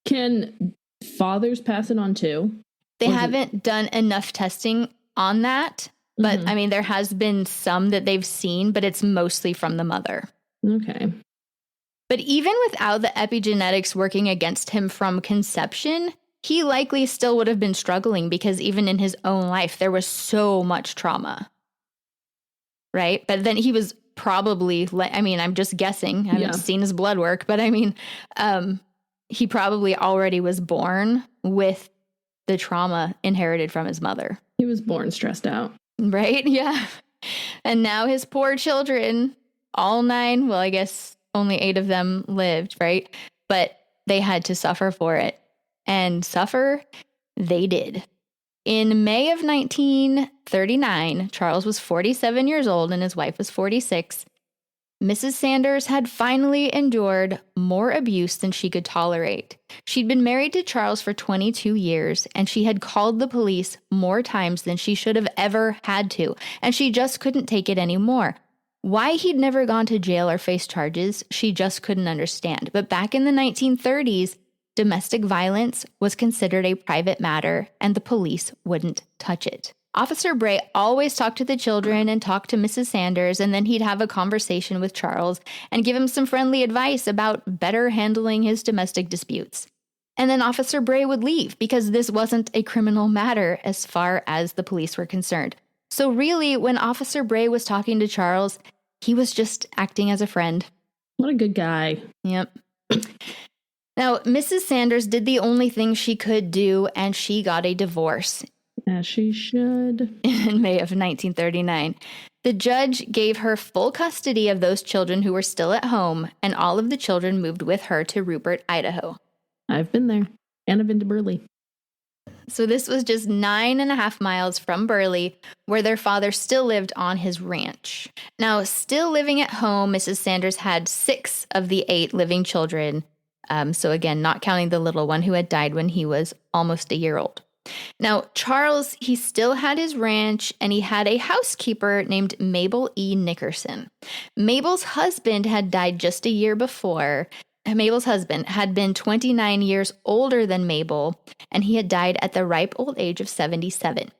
can fathers pass it on too? They haven't done enough testing on that, but I mean, there has been some that they've seen, but it's mostly from the mother. Okay. But even without the epigenetics working against him from conception, he likely still would have been struggling because even in his own life, there was so much trauma. Right? But then he was probably, I'm just guessing. I haven't seen his blood work, but he probably already was born with the trauma inherited from his mother. He was born stressed out. Right? Yeah. And now his poor children, all 9, well, I guess only 8 of them lived, right? But they had to suffer for it. And suffer they did. In May of 1939, Charles was 47 years old and his wife was 46. Mrs. Sanders had finally endured more abuse than she could tolerate. She'd been married to Charles for 22 years, and she had called the police more times than she should have ever had to, and she just couldn't take it anymore. Why he'd never gone to jail or faced charges, she just couldn't understand. But back in the 1930s, domestic violence was considered a private matter, and the police wouldn't touch it. Officer Bray always talked to the children and talked to Mrs. Sanders, and then he'd have a conversation with Charles and give him some friendly advice about better handling his domestic disputes. And then Officer Bray would leave because this wasn't a criminal matter as far as the police were concerned. So really, when Officer Bray was talking to Charles, he was just acting as a friend. What a good guy. Yep. Now, Mrs. Sanders did the only thing she could do, and she got a divorce. As she should. In May of 1939. The judge gave her full custody of those children who were still at home, and all of the children moved with her to Rupert, Idaho. I've been there, and I've been to Burley. So this was just 9.5 miles from Burley, where their father still lived on his ranch. Now, still living at home, Mrs. Sanders had 6 of the 8 living children. So again, not counting the little one who had died when he was almost a year old. Now, Charles, he still had his ranch, and he had a housekeeper named Mabel E. Nickerson. Mabel's husband had died just a year before. Mabel's husband had been 29 years older than Mabel, and he had died at the ripe old age of 77.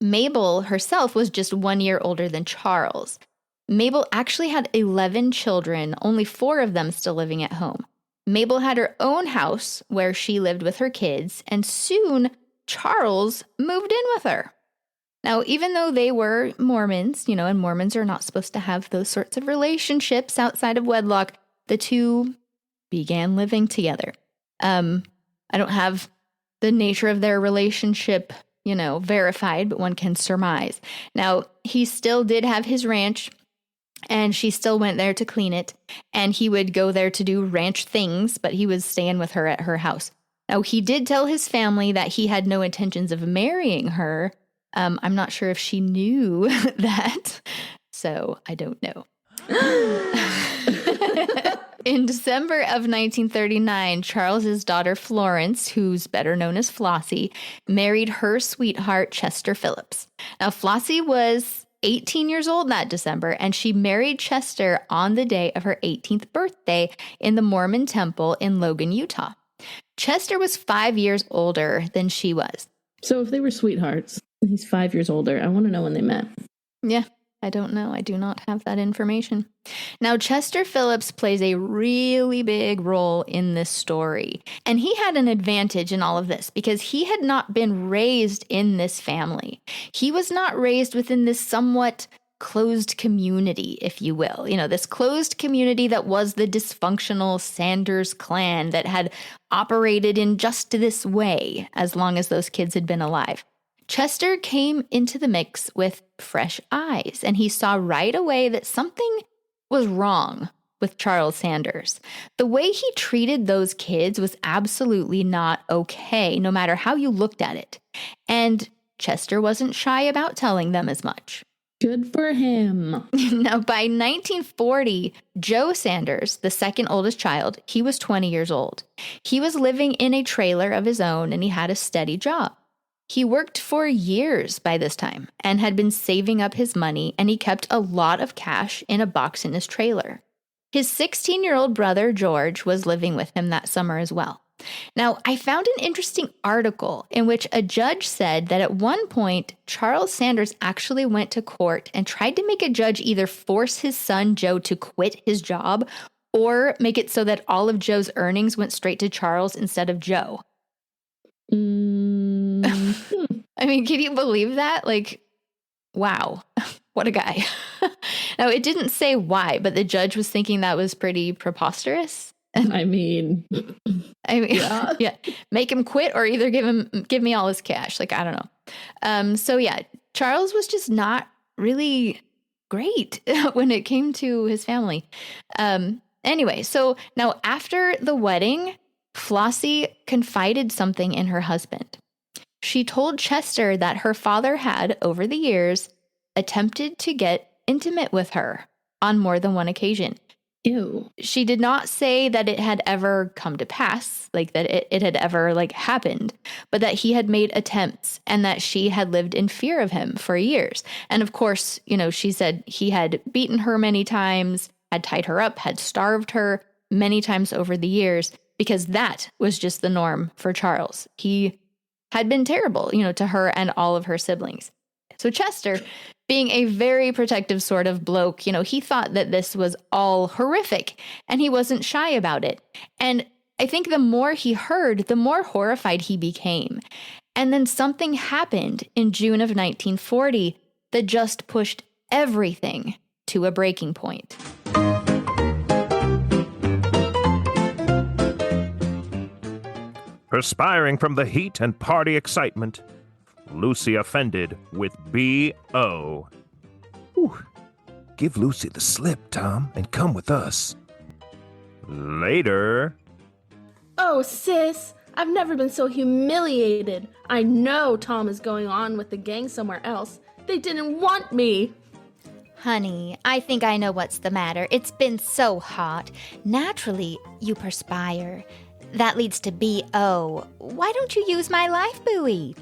Mabel herself was just 1 year older than Charles. Mabel actually had 11 children, only 4 of them still living at home. Mabel had her own house where she lived with her kids, and soon Charles moved in with her. Now, even though they were Mormons, and Mormons are not supposed to have those sorts of relationships outside of wedlock, the two began living together. I don't have the nature of their relationship, verified, but one can surmise. Now, he still did have his ranch, and she still went there to clean it, and he would go there to do ranch things, but he was staying with her at her house. Now, he did tell his family that he had no intentions of marrying her. I'm not sure if she knew that, so I don't know. In December of 1939, Charles's daughter Florence, who's better known as Flossie, married her sweetheart Chester Phillips. Now, Flossie was 18 years old that December, and she married Chester on the day of her 18th birthday in the Mormon temple in Logan, Utah. Chester was 5 years older than she was. So if they were sweethearts, he's 5 years older. I want to know when they met. Yeah, I don't know. I do not have that information. Now, Chester Phillips plays a really big role in this story. And he had an advantage in all of this because he had not been raised in this family. He was not raised within this somewhat closed community, if you will. This closed community that was the dysfunctional Sanders clan that had operated in just this way as long as those kids had been alive. Chester came into the mix with fresh eyes, and he saw right away that something was wrong with Charles Sanders. The way he treated those kids was absolutely not okay, no matter how you looked at it. And Chester wasn't shy about telling them as much. Good for him. Now, by 1940, Joe Sanders, the second oldest child, he was 20 years old. He was living in a trailer of his own, and he had a steady job. He worked for years by this time and had been saving up his money, and he kept a lot of cash in a box in his trailer. His 16-year-old brother, George, was living with him that summer as well. Now, I found an interesting article in which a judge said that at one point, Charles Sanders actually went to court and tried to make a judge either force his son, Joe, to quit his job or make it so that all of Joe's earnings went straight to Charles instead of Joe. I mean, can you believe that? Wow, what a guy. Now, it didn't say why, but the judge was thinking that was pretty preposterous. I mean, yeah. Yeah. Make him quit or either give me all his cash. I don't know. So yeah, Charles was just not really great when it came to his family. Anyway, so now after the wedding, Flossie confided something in her husband. She told Chester that her father had, over the years, attempted to get intimate with her on more than one occasion. Ew. She did not say that it had ever come to pass, that it had ever happened, but that he had made attempts and that she had lived in fear of him for years. And of course, she said he had beaten her many times, had tied her up, had starved her many times over the years, because that was just the norm for Charles. He had been terrible, to her and all of her siblings. So Chester, being a very protective sort of bloke, he thought that this was all horrific, and he wasn't shy about it. And I think the more he heard, the more horrified he became. And then something happened in June of 1940 that just pushed everything to a breaking point. Perspiring from the heat and party excitement, Lucy offended with B.O. Whew. Give Lucy the slip, Tom, and come with us. Later. Oh, sis, I've never been so humiliated. I know Tom is going on with the gang somewhere else. They didn't want me. Honey, I think I know what's the matter. It's been so hot. Naturally, you perspire. That leads to B.O. Why don't you use my Lifebuoy?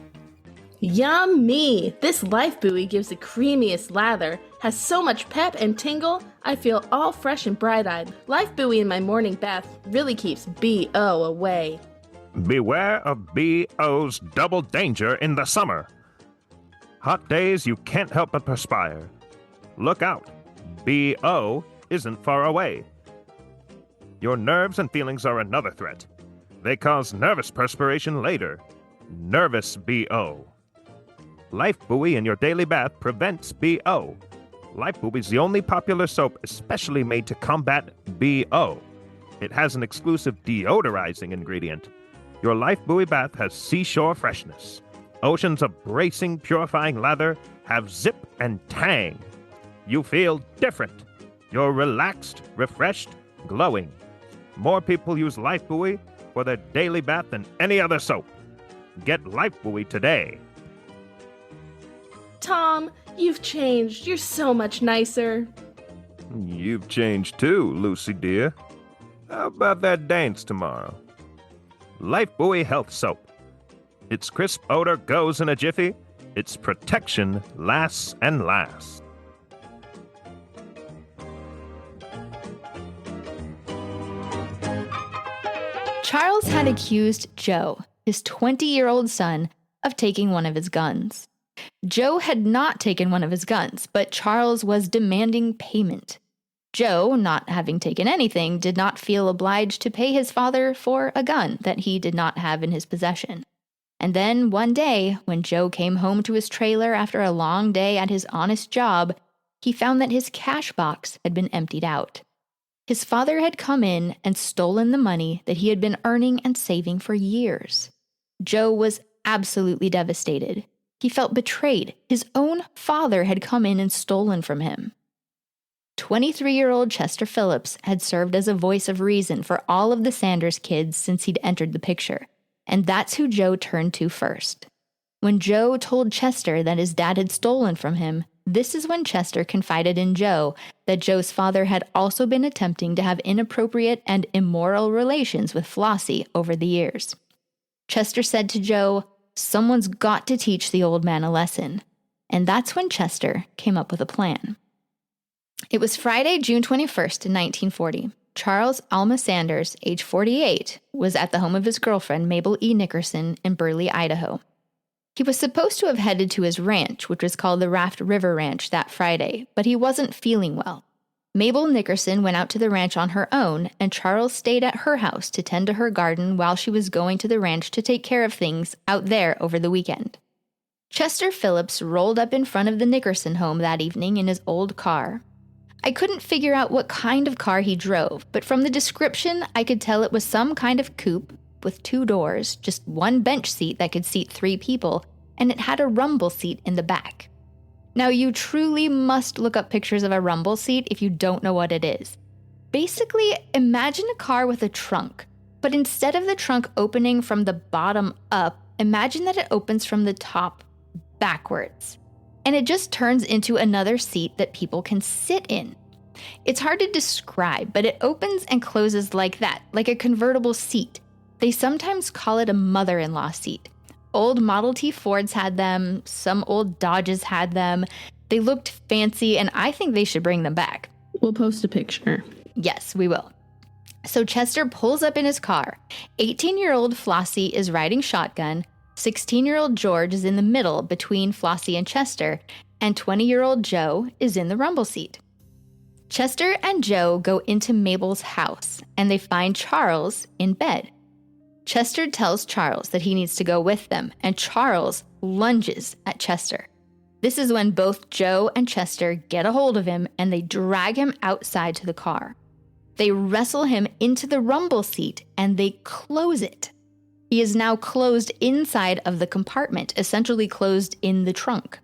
Yummy! This Lifebuoy gives the creamiest lather, has so much pep and tingle, I feel all fresh and bright-eyed. Lifebuoy in my morning bath really keeps B.O. away. Beware of B.O.'s double danger in the summer. Hot days you can't help but perspire. Look out. B.O. isn't far away. Your nerves and feelings are another threat. They cause nervous perspiration later. Nervous B.O. Lifebuoy in your daily bath prevents B.O. Lifebuoy is the only popular soap especially made to combat B.O. It has an exclusive deodorizing ingredient. Your Lifebuoy bath has seashore freshness. Oceans of bracing, purifying lather have zip and tang. You feel different. You're relaxed, refreshed, glowing. More people use Lifebuoy for their daily bath than any other soap. Get Lifebuoy today. Tom, you've changed. You're so much nicer. You've changed too, Lucy dear. How about that dance tomorrow? Lifebuoy Health Soap. Its crisp odor goes in a jiffy. Its protection lasts and lasts. Charles had accused Joe, his 20-year-old son, of taking one of his guns. Joe had not taken one of his guns, but Charles was demanding payment. Joe, not having taken anything, did not feel obliged to pay his father for a gun that he did not have in his possession. And then one day, when Joe came home to his trailer after a long day at his honest job, he found that his cash box had been emptied out. His father had come in and stolen the money that he had been earning and saving for years. Joe was absolutely devastated. He felt betrayed. His own father had come in and stolen from him. 23-year-old Chester Phillips had served as a voice of reason for all of the Sanders kids since he'd entered the picture, and that's who Joe turned to first. When Joe told Chester that his dad had stolen from him, this is when Chester confided in Joe that Joe's father had also been attempting to have inappropriate and immoral relations with Flossie over the years. Chester said to Joe, "Someone's got to teach the old man a lesson." And that's when Chester came up with a plan. It was Friday, June 21st, in 1940. Charles Alma Sanders, age 48, was at the home of his girlfriend, Mabel E. Nickerson, in Burley, Idaho. He was supposed to have headed to his ranch, which was called the Raft River Ranch, that Friday, but he wasn't feeling well. Mabel Nickerson went out to the ranch on her own, and Charles stayed at her house to tend to her garden while she was going to the ranch to take care of things out there over the weekend. Chester Phillips rolled up in front of the Nickerson home that evening in his old car. I couldn't figure out what kind of car he drove, but from the description, I could tell it was some kind of coupe with 2 doors, just one bench seat that could seat 3 people, and it had a rumble seat in the back. Now, you truly must look up pictures of a rumble seat if you don't know what it is. Basically, imagine a car with a trunk, but instead of the trunk opening from the bottom up, imagine that it opens from the top backwards. And it just turns into another seat that people can sit in. It's hard to describe, but it opens and closes like that, like a convertible seat. They sometimes call it a mother-in-law seat. Old Model T Fords had them, some old Dodges had them. They looked fancy, and I think they should bring them back. We'll post a picture. Yes, we will. So Chester pulls up in his car. 18-year-old Flossie is riding shotgun. 16-year-old George is in the middle between Flossie and Chester, and 20-year-old Joe is in the rumble seat. Chester and Joe go into Mabel's house, and they find Charles in bed. Chester tells Charles that he needs to go with them, and Charles lunges at Chester. This is when both Joe and Chester get a hold of him, and they drag him outside to the car. They wrestle him into the rumble seat, and they close it. He is now closed inside of the compartment, essentially closed in the trunk.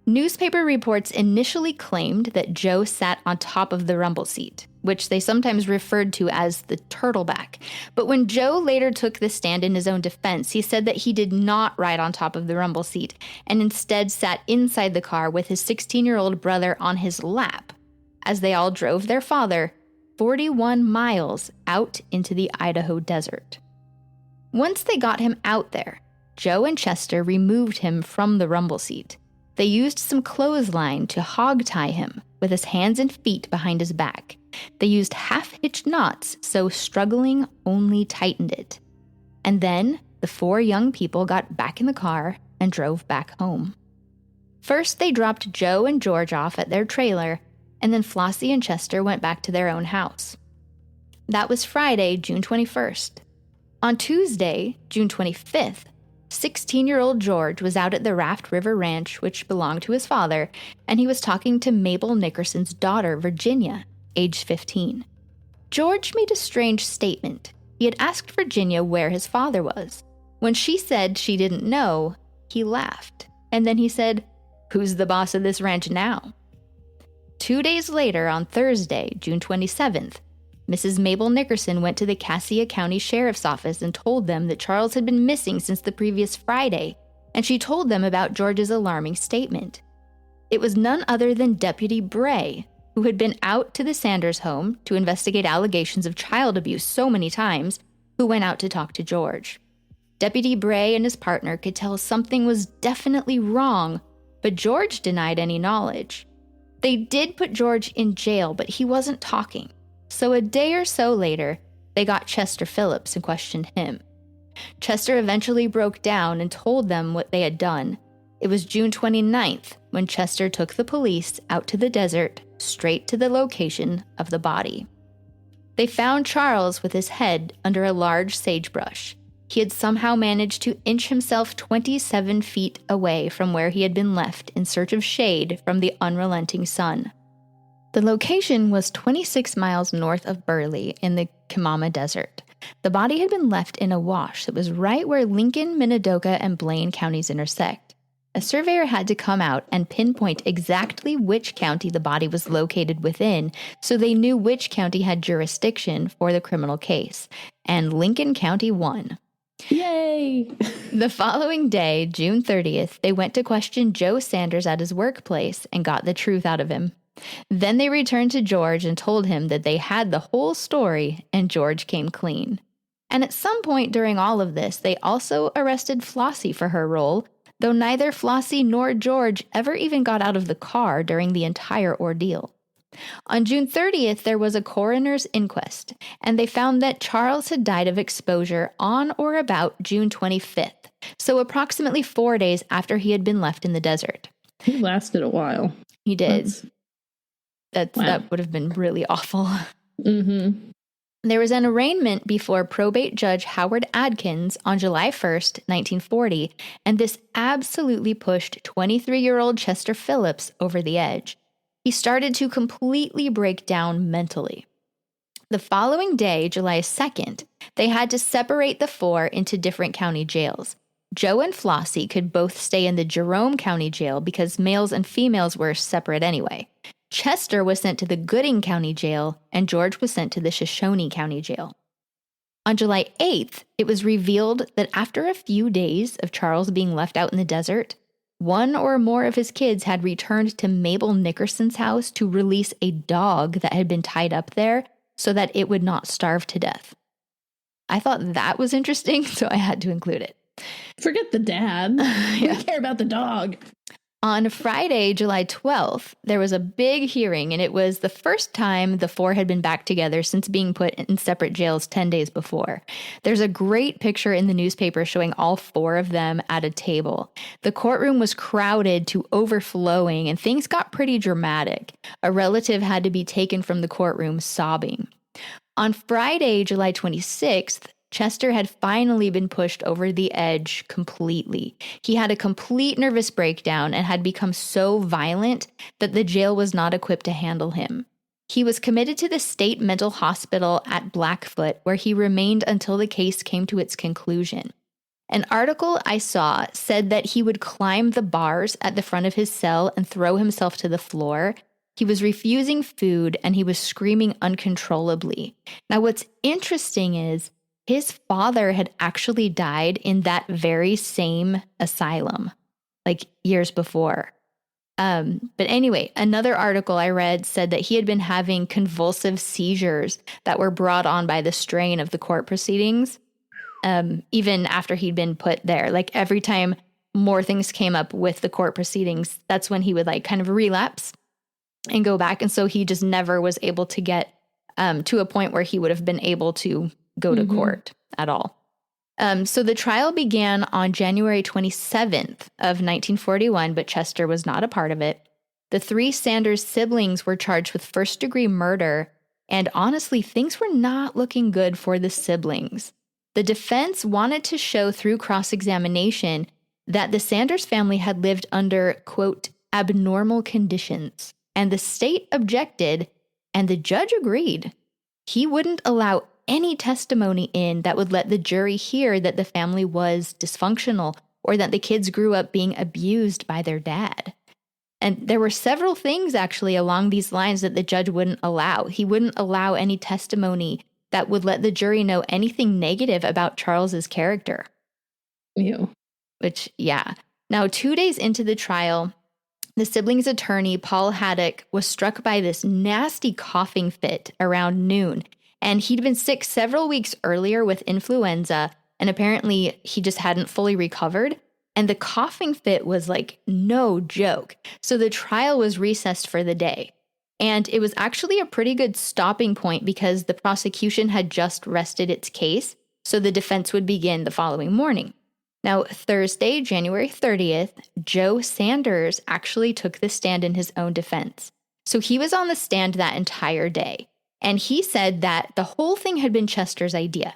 Newspaper reports initially claimed that Joe sat on top of the rumble seat, which they sometimes referred to as the turtleback. But when Joe later took the stand in his own defense, he said that he did not ride on top of the rumble seat and instead sat inside the car with his 16-year-old brother on his lap as they all drove their father 41 miles out into the Idaho desert. Once they got him out there, Joe and Chester removed him from the rumble seat. They used some clothesline to hog-tie him with his hands and feet behind his back. They used half-hitch knots, so struggling only tightened it. And then the 4 young people got back in the car and drove back home. First, they dropped Joe and George off at their trailer, and then Flossie and Chester went back to their own house. That was Friday, June 21st. On Tuesday, June 25th, 16-year-old George was out at the Raft River Ranch, which belonged to his father, and he was talking to Mabel Nickerson's daughter, Virginia, age 15. George made a strange statement. He had asked Virginia where his father was. When she said she didn't know, he laughed. And then he said, "Who's the boss of this ranch now?" 2 days later, on Thursday, June 27th, Mrs. Mabel Nickerson went to the Cassia County Sheriff's Office and told them that Charles had been missing since the previous Friday, and she told them about George's alarming statement. It was none other than Deputy Bray, who had been out to the Sanders home to investigate allegations of child abuse so many times, who went out to talk to George. Deputy Bray and his partner could tell something was definitely wrong, but George denied any knowledge. They did put George in jail, but he wasn't talking. So a day or so later, they got Chester Phillips and questioned him. Chester eventually broke down and told them what they had done. It was June 29th when Chester took the police out to the desert, straight to the location of the body. They found Charles with his head under a large sagebrush. He had somehow managed to inch himself 27 feet away from where he had been left in search of shade from the unrelenting sun. The location was 26 miles north of Burley in the Kimama Desert. The body had been left in a wash that was right where Lincoln, Minidoka, and Blaine counties intersect. A surveyor had to come out and pinpoint exactly which county the body was located within, so they knew which county had jurisdiction for the criminal case, and Lincoln County won. Yay! The following day, June 30th, they went to question Joe Sanders at his workplace and got the truth out of him. Then they returned to George and told him that they had the whole story, and George came clean. And at some point during all of this, they also arrested Flossie for her role, though neither Flossie nor George ever even got out of the car during the entire ordeal. On June 30th, there was a coroner's inquest, and they found that Charles had died of exposure on or about June 25th, so approximately 4 days after he had been left in the desert. He lasted a while. He did. Wow. That would have been really awful. Mm-hmm. There was an arraignment before probate judge Howard Adkins on July 1st, 1940, and this absolutely pushed 23-year-old Chester Phillips over the edge. He started to completely break down mentally. The following day, July 2nd, they had to separate the 4 into different county jails. Joe and Flossie could both stay in the Jerome County Jail because males and females were separate anyway. Chester was sent to the Gooding County Jail, and George was sent to the Shoshone County Jail. On July 8th, it was revealed that after a few days of Charles being left out in the desert, one or more of his kids had returned to Mabel Nickerson's house to release a dog that had been tied up there so that it would not starve to death. I thought that was interesting, so I had to include it. Forget the dad. Yeah. We care about the dog. On Friday, July 12th, there was a big hearing, and it was the first time the 4 had been back together since being put in separate jails 10 days before. There's a great picture in the newspaper showing all 4 of them at a table. The courtroom was crowded to overflowing, and things got pretty dramatic. A relative had to be taken from the courtroom sobbing. On Friday, July 26th, Chester had finally been pushed over the edge completely. He had a complete nervous breakdown and had become so violent that the jail was not equipped to handle him. He was committed to the state mental hospital at Blackfoot, where he remained until the case came to its conclusion. An article I saw said that he would climb the bars at the front of his cell and throw himself to the floor. He was refusing food and he was screaming uncontrollably. Now, what's interesting is his father had actually died in that very same asylum, like years before. But anyway, another article I read said that he had been having convulsive seizures that were brought on by the strain of the court proceedings, even after he'd been put there. Like every time more things came up with the court proceedings, that's when he would like kind of relapse and go back. And so he just never was able to get to a point where he would have been able to go to court at all. So the trial began on January 27th of 1941, but Chester was not a part of it. The three Sanders siblings were charged with first-degree murder, and honestly, things were not looking good for the siblings. The defense wanted to show through cross-examination that the Sanders family had lived under, quote, abnormal conditions, and the state objected, and the judge agreed. He wouldn't allow any testimony in that would let the jury hear that the family was dysfunctional or that the kids grew up being abused by their dad. And there were several things actually along these lines that the judge wouldn't allow. He wouldn't allow any testimony that would let the jury know anything negative about Charles's character. Ew. Which, yeah. Now, 2 days into the trial, the siblings' attorney, Paul Haddock, was struck by this nasty coughing fit around noon. And he'd been sick several weeks earlier with influenza, and apparently he just hadn't fully recovered. And the coughing fit was like no joke. So the trial was recessed for the day. And it was actually a pretty good stopping point because the prosecution had just rested its case, so the defense would begin the following morning. Now, Thursday, January 30th, Joe Sanders actually took the stand in his own defense. So he was on the stand that entire day. And he said that the whole thing had been Chester's idea,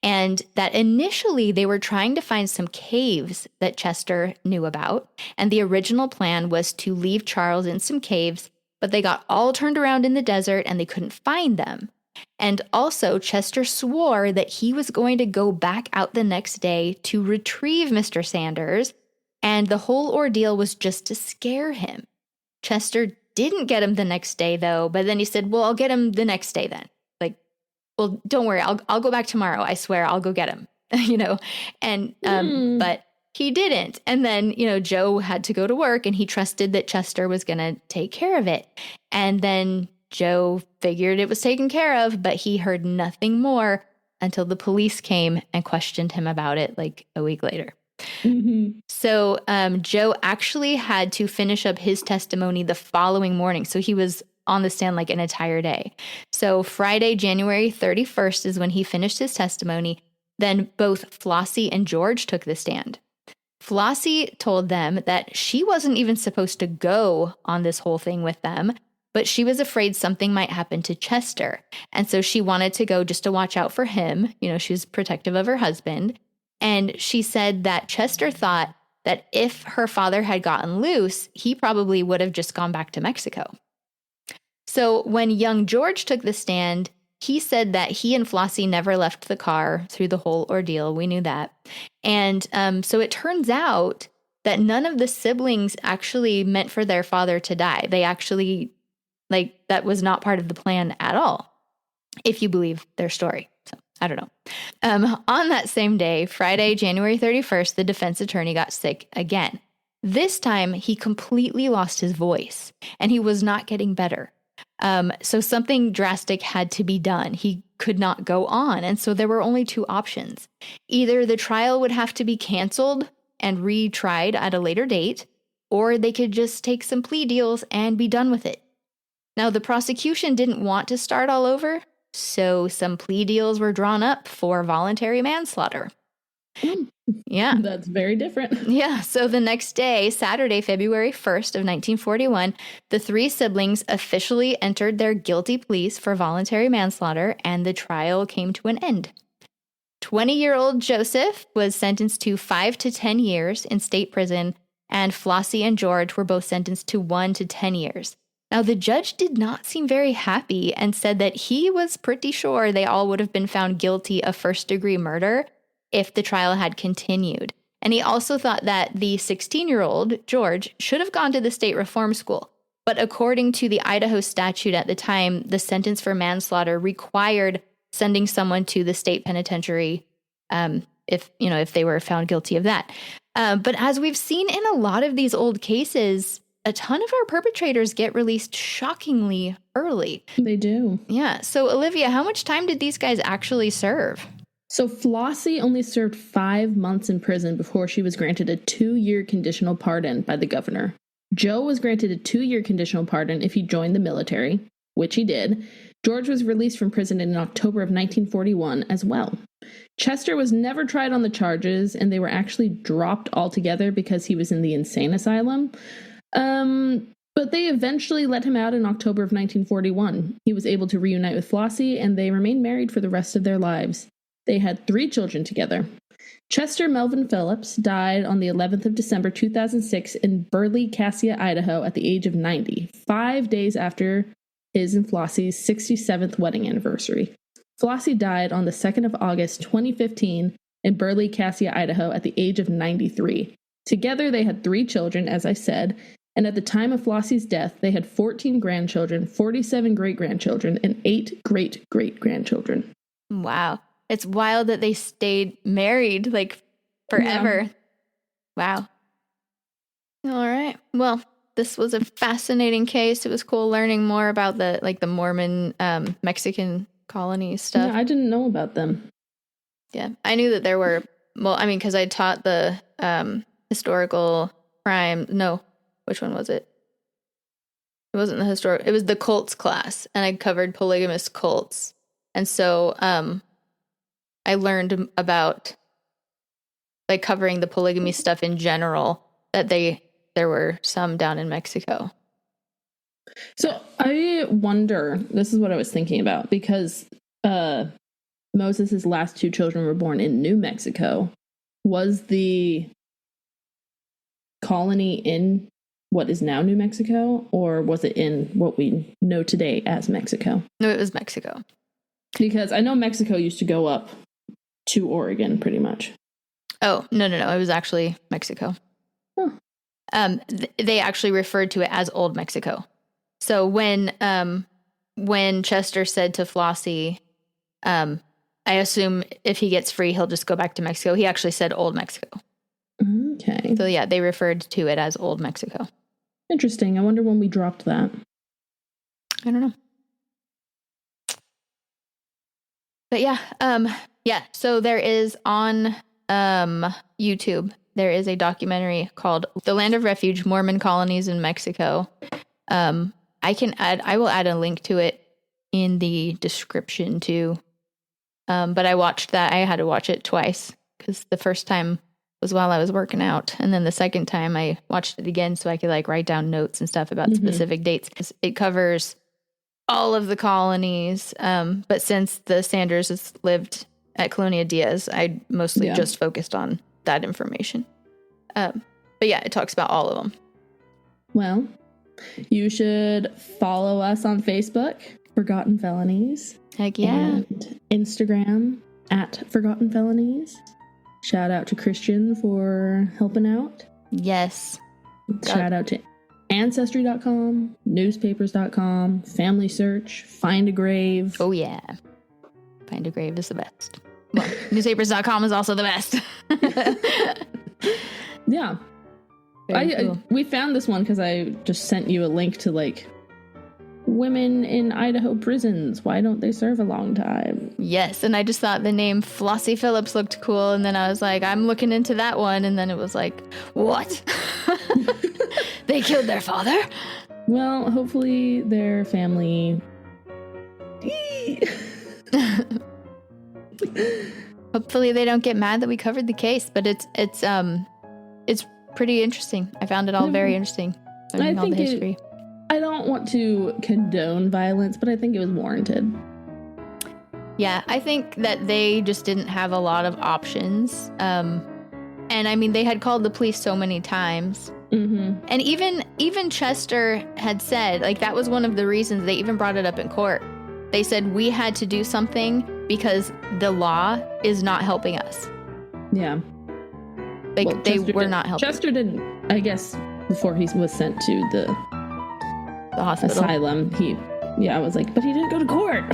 and that initially they were trying to find some caves that Chester knew about. And the original plan was to leave Charles in some caves, but they got all turned around in the desert and they couldn't find them. And also, Chester swore that he was going to go back out the next day to retrieve Mr. Sanders, and the whole ordeal was just to scare him. Chester didn't get him the next day, though, but then he said, well, I'll get him the next day then. Like, well, don't worry, I'll go back tomorrow. I swear, I'll go get him, and but he didn't. And then, Joe had to go to work, and he trusted that Chester was going to take care of it. And then Joe figured it was taken care of, but he heard nothing more until the police came and questioned him about it like a week later. So Joe actually had to finish up his testimony the following morning. So he was on the stand like an entire day. So Friday, January 31st is when he finished his testimony. Then both Flossie and George took the stand. Flossie told them that she wasn't even supposed to go on this whole thing with them, but she was afraid something might happen to Chester. And so she wanted to go just to watch out for him. She was protective of her husband. And she said that Chester thought that if her father had gotten loose, he probably would have just gone back to Mexico. So when young George took the stand, he said that he and Flossie never left the car through the whole ordeal. We knew that. And so it turns out that none of the siblings actually meant for their father to die. They actually, that was not part of the plan at all, if you believe their story. So I don't know. On that same day, Friday, January 31st, the defense attorney got sick again. This time, he completely lost his voice, and he was not getting better. So something drastic had to be done. He could not go on, and so there were only two options. Either the trial would have to be canceled and retried at a later date, or they could just take some plea deals and be done with it. Now, the prosecution didn't want to start all over, so some plea deals were drawn up for voluntary manslaughter. Yeah. That's very different. Yeah. So the next day, Saturday, February 1st of 1941, the three siblings officially entered their guilty pleas for voluntary manslaughter, and the trial came to an end. 20-year-old Joseph was sentenced to 5 to 10 years in state prison, and Flossie and George were both sentenced to 1 to 10 years. Now, the judge did not seem very happy and said that he was pretty sure they all would have been found guilty of first-degree murder if the trial had continued. And he also thought that the 16-year-old, George, should have gone to the state reform school. But according to the Idaho statute at the time, the sentence for manslaughter required sending someone to the state penitentiary if they were found guilty of that. But as we've seen in a lot of these old cases, a ton of our perpetrators get released shockingly early. They do. Yeah. So, Olivia, how much time did these guys actually serve? So Flossie only served 5 months in prison before she was granted a 2-year conditional pardon by the governor. Joe was granted a 2-year conditional pardon if he joined the military, which he did. George was released from prison in October of 1941 as well. Chester was never tried on the charges, and they were actually dropped altogether because he was in the insane asylum. But they eventually let him out in October of 1941. He was able to reunite with Flossie, and they remained married for the rest of their lives. They had 3 children together. Chester Melvin Phillips died on the 11th of December 2006 in Burley, Cassia, Idaho at the age of 90, 5 days after his and Flossie's 67th wedding anniversary. Flossie died on the 2nd of August 2015 in Burley, Cassia, Idaho at the age of 93. Together they had 3 children, as I said, and at the time of Flossie's death, they had 14 grandchildren, 47 great-grandchildren, and 8 great-great-grandchildren. Wow. It's wild that they stayed married, like, forever. Yeah. Wow. All right. Well, this was a fascinating case. It was cool learning more about the Mormon Mexican colony stuff. Yeah, I didn't know about them. Yeah. I knew that there were, because I taught the historical crime. No, which one was it? It wasn't the historical. It was the cults class, and I covered polygamous cults. And so I learned about, like, covering the polygamy stuff in general, that there were some down in Mexico. So I wonder, this is what I was thinking about, because Moses' last 2 children were born in New Mexico. Was the colony in what is now New Mexico, or was it in what we know today as Mexico? No, it was Mexico. Because I know Mexico used to go up to Oregon, pretty much. Oh, no. It was actually Mexico. Huh. They actually referred to it as Old Mexico. So when Chester said to Flossie, I assume if he gets free, he'll just go back to Mexico. He actually said Old Mexico. Okay. So yeah, they referred to it as Old Mexico. Interesting. I wonder when we dropped that. I don't know. But yeah, so there is on YouTube, there is a documentary called The Land of Refuge, Mormon Colonies in Mexico. I will add a link to it in the description too. But I watched that. I had to watch it twice because the first time was while I was working out. And then the second time I watched it again so I could, like, write down notes and stuff about specific dates. It covers all of the colonies. But since the Sanders lived at Colonia Diaz, I mostly just focused on that information. But yeah, it talks about all of them. Well, you should follow us on Facebook, Forgotten Felonies. Heck yeah. And Instagram at Forgotten Felonies. Shout out to Christian for helping out. Yes. Shout out to Ancestry.com, newspapers.com, Family Search, Find a Grave. Oh, yeah. Find a Grave is the best. Well, newspapers.com is also the best. Yeah. We found this one because I just sent you a link to, like, women in Idaho prisons. Why don't they serve a long time? Yes, and I just thought the name Flossie Phillips looked cool, and then I was like, I'm looking into that one, and then it was like, what? They killed their father? Well, hopefully their family... Hopefully they don't get mad that we covered the case, but it's pretty interesting. I found it all very interesting. I think the history. I don't want to condone violence, but I think it was warranted. Yeah, I think that they just didn't have a lot of options. And I mean, they had called the police so many times. Mm-hmm. And even Chester had said, like, that was one of the reasons they even brought it up in court. They said we had to do something because the law is not helping us. Yeah. Like, well, they were not helping. Chester didn't, I guess, before he was sent to the hospital. Asylum, I was like, but he didn't go to court.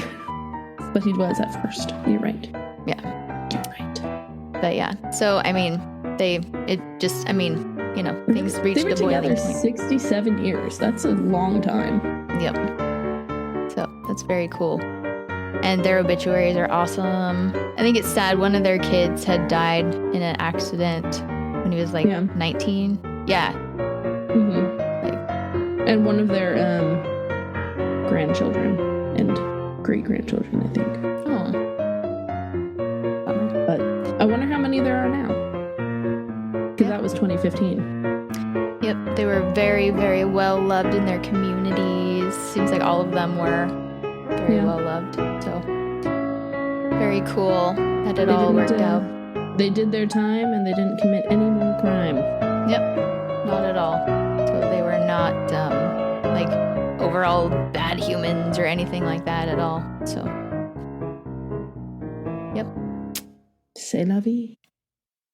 But he was at first. You're right. Yeah. You're right. But yeah, so, I mean, things reach They were the boiling together point. 67 years. That's a long time. Yep. So that's very cool. And their obituaries are awesome. I think it's sad one of their kids had died in an accident when he was 19. Yeah. Mm-hmm. And one of their grandchildren and great-grandchildren, I think. Oh. But I wonder how many there are now. Because that was 2015. Yep. They were very, very well loved in their communities. Seems like all of them were very well loved. So very cool that it all worked out. They did their time and they didn't commit any more crime. Yep. Not at all. So they were not overall bad humans or anything like that at all. So, yep. C'est la vie.